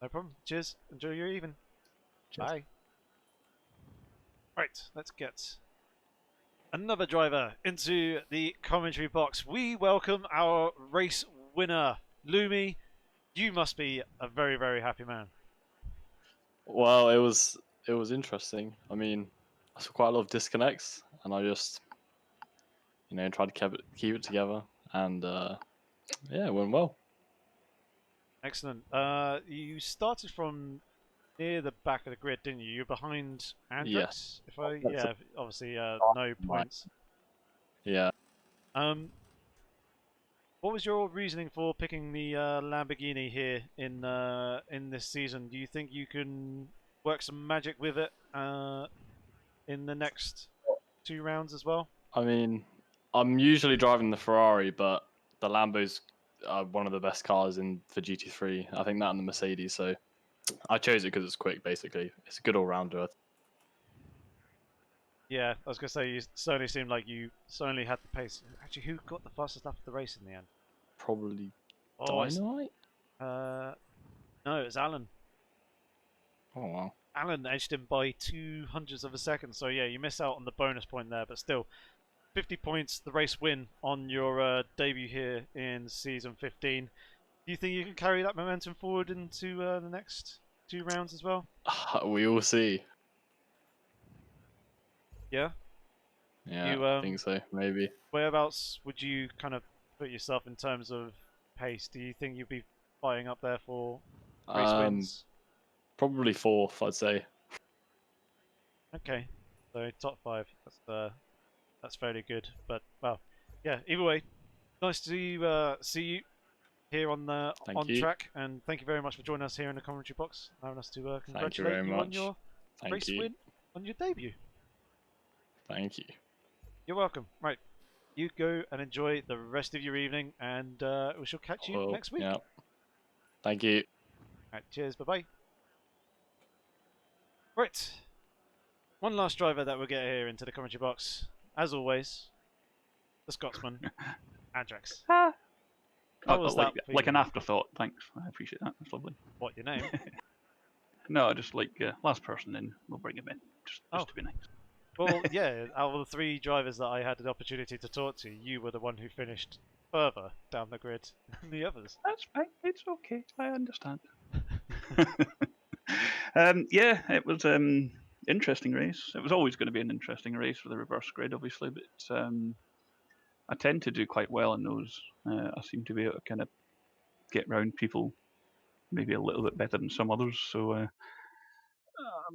No problem. Cheers. Enjoy your evening. Cheers. Bye. Right, let's get another driver into the commentary box. We welcome our race winner, Lumi. You must be a very, very happy man. Well, it was interesting. I mean, I saw quite a lot of disconnects, and I just tried to keep it together, and yeah, it went well. Excellent. You started from near the back of the grid, didn't you? You're behind Andrex. Yes. Obviously, no points. Yeah. What was your reasoning for picking the Lamborghini here in this season? Do you think you can work some magic with it in the next 2 rounds as well? I mean, I'm usually driving the Ferrari, but the Lambo's one of the best cars for GT3. I think that and the Mercedes. So I chose it because it's quick. Basically, it's a good all-rounder. Yeah, I was gonna say you certainly seemed like you certainly had the pace. Actually, who got the fastest lap of the race in the end? Probably Oh, Dynamite. no, it was Alan. Oh wow. Alan edged him by 200ths of a second. So yeah, you miss out on the bonus point there, but still, 50 points, the race win on your debut here in season 15. Do you think you can carry that momentum forward into the next 2 rounds as well? We will see. Yeah. Yeah, I think so. Maybe. Whereabouts would you kind of put yourself in terms of pace? Do you think you'd be fighting up there for race wins? Probably 4th, I'd say. Okay, so top 5. That's fairly good. But well, yeah. Either way, nice to see you here on track, and thank you very much for joining us here in the commentary box, allowing us to congratulate you on your race win on your debut. Thank you. You're welcome. Right, you go and enjoy the rest of your evening, and we shall catch you next week. Yeah. Thank you. Right, cheers. Bye bye. Right, one last driver that we'll get here into the commentary box, as always, the Scotsman, Andrex. How was that for like you? an afterthought. Thanks, I appreciate that. That's lovely. What, your name? No, just like last person in, we'll bring him in, just to be nice. Well, yeah, out of the 3 drivers that I had the opportunity to talk to, you were the one who finished further down the grid than the others. That's fine. It's okay. I understand. Yeah, it was interesting race. It was always going to be an interesting race for the reverse grid, obviously, but I tend to do quite well in those. I seem to be able to kind of get round people maybe a little bit better than some others. So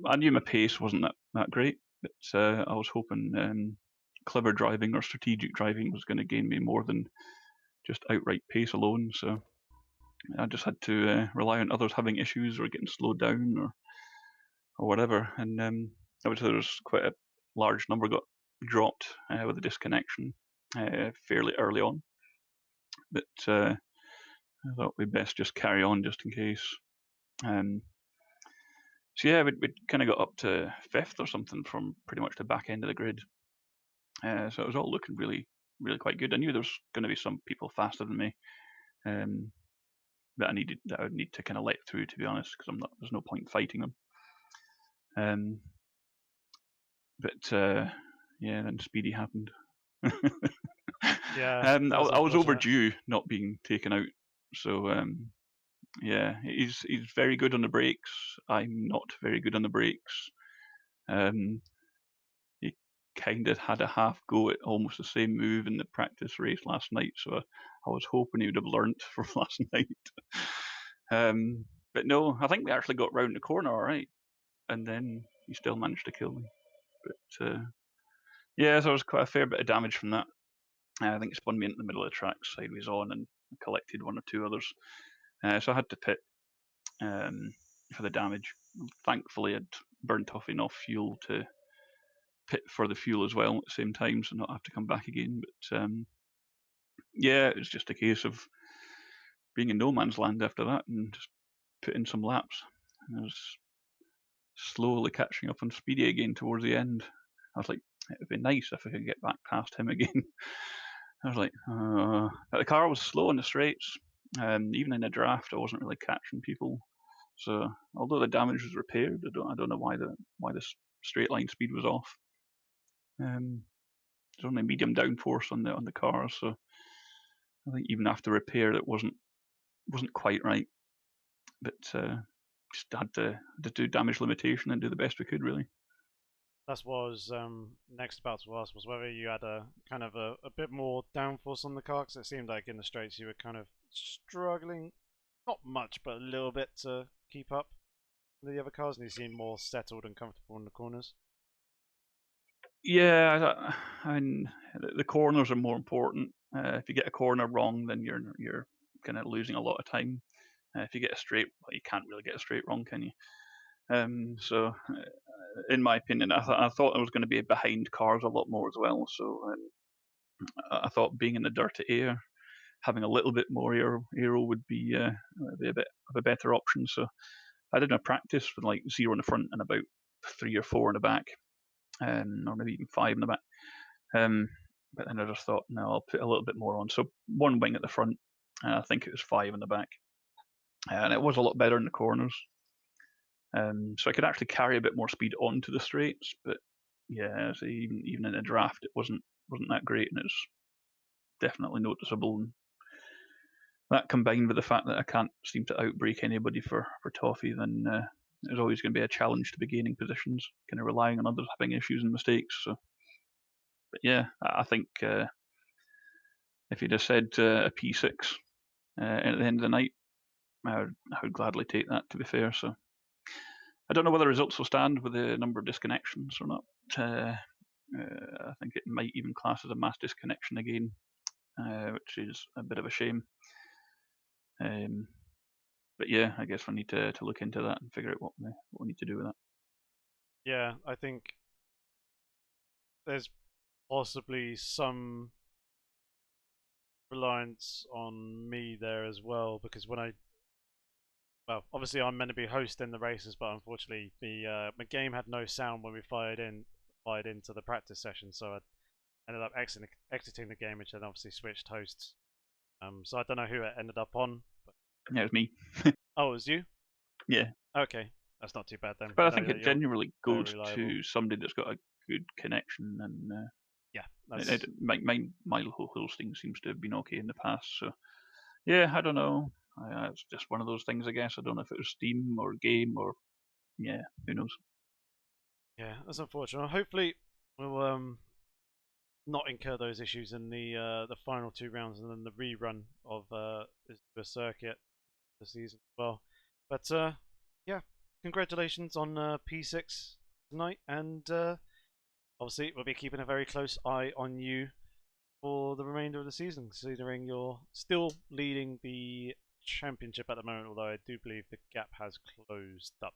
I knew my pace wasn't that great, but I was hoping clever driving or strategic driving was going to gain me more than just outright pace alone. So I just had to rely on others having issues or getting slowed down or whatever. And obviously there was quite a large number got dropped with the disconnection fairly early on. But I thought we'd best just carry on just in case. So yeah, we'd kind of got up to 5th or something from pretty much the back end of the grid. So it was all looking really, really quite good. I knew there was going to be some people faster than me that I would need to kind of let through, to be honest, because there's no point fighting them. But yeah, then Speedy happened. Yeah, I that's was unfortunate. overdue not being taken out, so yeah, he's very good on the brakes. I'm not very good on the brakes. He kind of had a half go at almost the same move in the practice race last night, so I was hoping he would have learnt from last night. But no, I think we actually got round the corner all right, and then he still managed to kill me. But yeah, so there was quite a fair bit of damage from that. I think it spun me into the middle of the track, sideways on, and collected one or two others. So I had to pit for the damage. Thankfully, I'd burnt off enough fuel to pit for the fuel as well at the same time, so not have to come back again. But yeah, it was just a case of being in no man's land after that and just put in some laps. And I was slowly catching up on Speedy again towards the end. I was like, it would be nice if I could get back past him again. I was like, but the car was slow in the straights. Even in a draft, I wasn't really catching people. So although the damage was repaired, I don't know why the straight line speed was off. There's only medium downforce on the car, so I think even after repair, it wasn't quite right. But just had to do damage limitation and do the best we could, really. That's what I was next about to ask, was whether you had a kind of a bit more downforce on the car, because it seemed like in the straights you were kind of struggling, not much, but a little bit to keep up with the other cars, and you seemed more settled and comfortable in the corners. Yeah, I mean, the corners are more important. If you get a corner wrong, then you're kind of losing a lot of time. If you get a straight, well, you can't really get a straight wrong, can you? So, in my opinion, I thought I was going to be behind cars a lot more as well. So I thought being in the dirty air, having a little bit more aero would be a bit of a better option. So I did a practice with like 0 in the front and about 3 or 4 in the back, or maybe even 5 in the back. But then I just thought, no, I'll put a little bit more on. So 1 wing at the front, and I think it was 5 in the back, and it was a lot better in the corners. So I could actually carry a bit more speed onto the straights, but yeah, so even in a draft, it wasn't that great, and it's definitely noticeable. And that combined with the fact that I can't seem to outbrake anybody for toffee, then there's always going to be a challenge to be gaining positions, kind of relying on others having issues and mistakes. So, but yeah, I think if you'd have said a P6 at the end of the night, I would gladly take that, to be fair. So I don't know whether the results will stand with the number of disconnections or not. I think it might even class as a mass disconnection again, which is a bit of a shame. But yeah, I guess we need to look into that and figure out what we need to do with that. Yeah, I think there's possibly some reliance on me there as well, because when well, obviously I'm meant to be hosting the races, but unfortunately my game had no sound when we fired into the practice session, so I ended up exiting the game, which then obviously switched hosts. So I don't know who it ended up on. But... Yeah, it was me. Oh, it was you? Yeah. Okay, that's not too bad then. But I think it generally goes to somebody that's got a good connection, and yeah, my hosting seems to have been okay in the past. So yeah, I don't know. It's just one of those things, I guess. I don't know if it was Steam or game or yeah, who knows. Yeah, that's unfortunate. Hopefully we'll not incur those issues in the final 2 rounds and then the rerun of the circuit this season as well. But yeah, congratulations on P6 tonight, and obviously we'll be keeping a very close eye on you for the remainder of the season, considering you're still leading the championship at the moment, although I do believe the gap has closed up.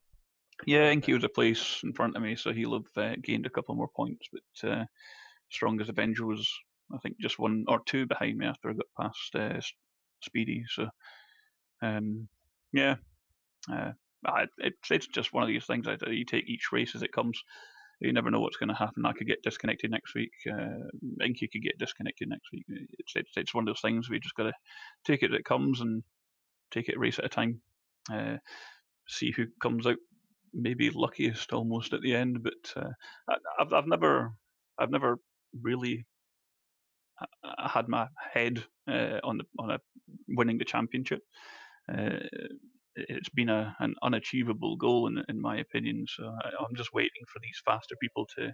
Yeah, Inky was a place in front of me, so he'll have gained a couple more points, but Strongest Avenger was, I think, just 1 or 2 behind me after I got past Speedy. So yeah, it's just one of these things. You take each race as it comes. You never know what's going to happen. I could get disconnected next week. Inky could get disconnected next week. It's one of those things we just got to take it as it comes and take it a race at a time. See who comes out maybe luckiest almost at the end. But I've never really had my head on winning the championship. It's been an unachievable goal in my opinion. So I'm just waiting for these faster people to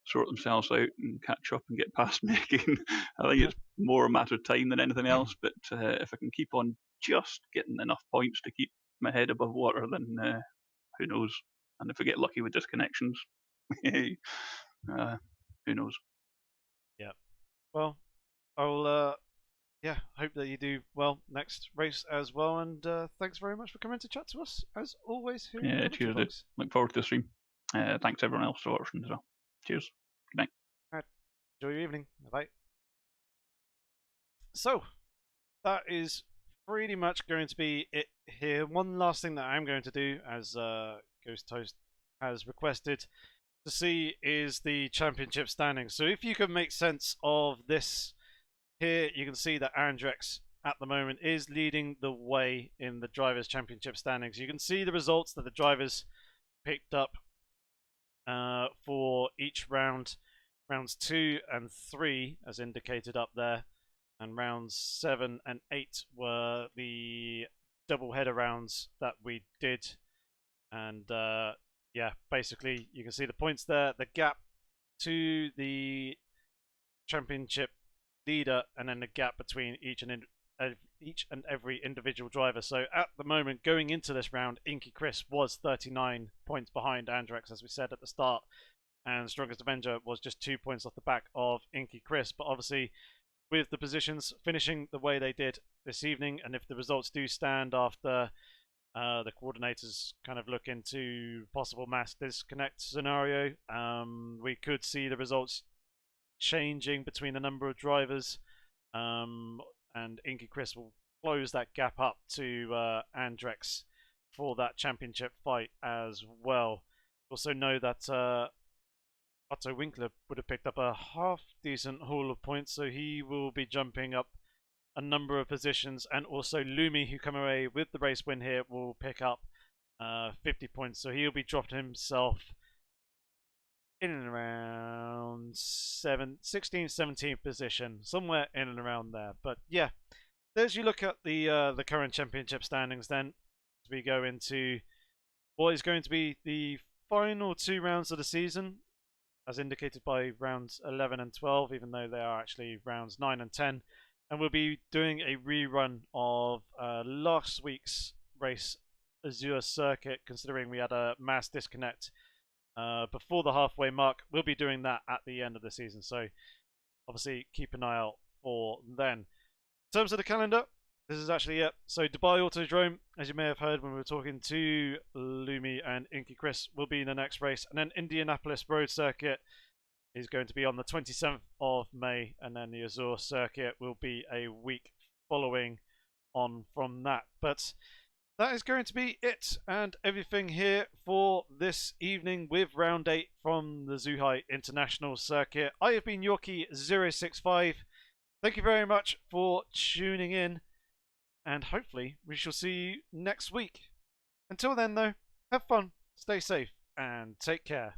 sort themselves out and catch up and get past me again. I think it's more a matter of time than anything else. But if I can keep on just getting enough points to keep my head above water, then who knows? And if I get lucky with disconnections, who knows? Yeah. Well, I'll yeah, hope that you do well next race as well. And thanks very much for coming to chat to us as always here. Yeah, in the cheers, dude. Vlogs. Look forward to the stream. Thanks everyone else for watching as well. Cheers. Good night. Right. Enjoy your evening. Bye. So that is pretty much going to be it here. One last thing that I'm going to do, as Ghost Toast has requested to see, is the championship standings. So if you can make sense of this here, you can see that Andrex at the moment is leading the way in the Drivers' Championship standings. You can see the results that the drivers picked up for each round. Rounds 2 and 3 as indicated up there, and rounds 7 and 8 were the double header rounds that we did. And yeah, basically you can see the points there, the gap to the championship leader, and then the gap between each and every individual driver. So at the moment, going into this round, Inky Chris was 39 points behind Andrex, as we said at the start, and Strongest Avenger was just 2 points off the back of Inky Chris. But obviously, with the positions finishing the way they did this evening, and if the results do stand after the coordinators kind of look into possible mass disconnect scenario, we could see the results changing between a number of drivers, and Inky Chris will close that gap up to Andrex for that championship fight as well. Also know that Otto Winkler would have picked up a half decent haul of points, so he will be jumping up a number of positions, and also Lumi, who come away with the race win here, will pick up 50 points, so he'll be dropping himself in and around 16th, 17th position, somewhere in and around there. But yeah, as you look at the current championship standings, then as we go into what is going to be the final 2 rounds of the season, as indicated by rounds 11 and 12, even though they are actually rounds 9 and 10. And we'll be doing a rerun of last week's race, Azure Circuit, considering we had a mass disconnect before the halfway mark. We'll be doing that at the end of the season, so obviously keep an eye out for then. In terms of the calendar, this is actually it. So Dubai Autodrome, as you may have heard when we were talking to Lumi and Inky Chris, will be in the next race. And then Indianapolis Road Circuit is going to be on the 27th of May. And then the Azure Circuit will be a week following on from that. But that is going to be it and everything here for this evening with round 8 from the Zhuhai International Circuit. I have been Yorkie065. Thank you very much for tuning in, and hopefully we shall see you next week. Until then though, have fun, stay safe, and take care.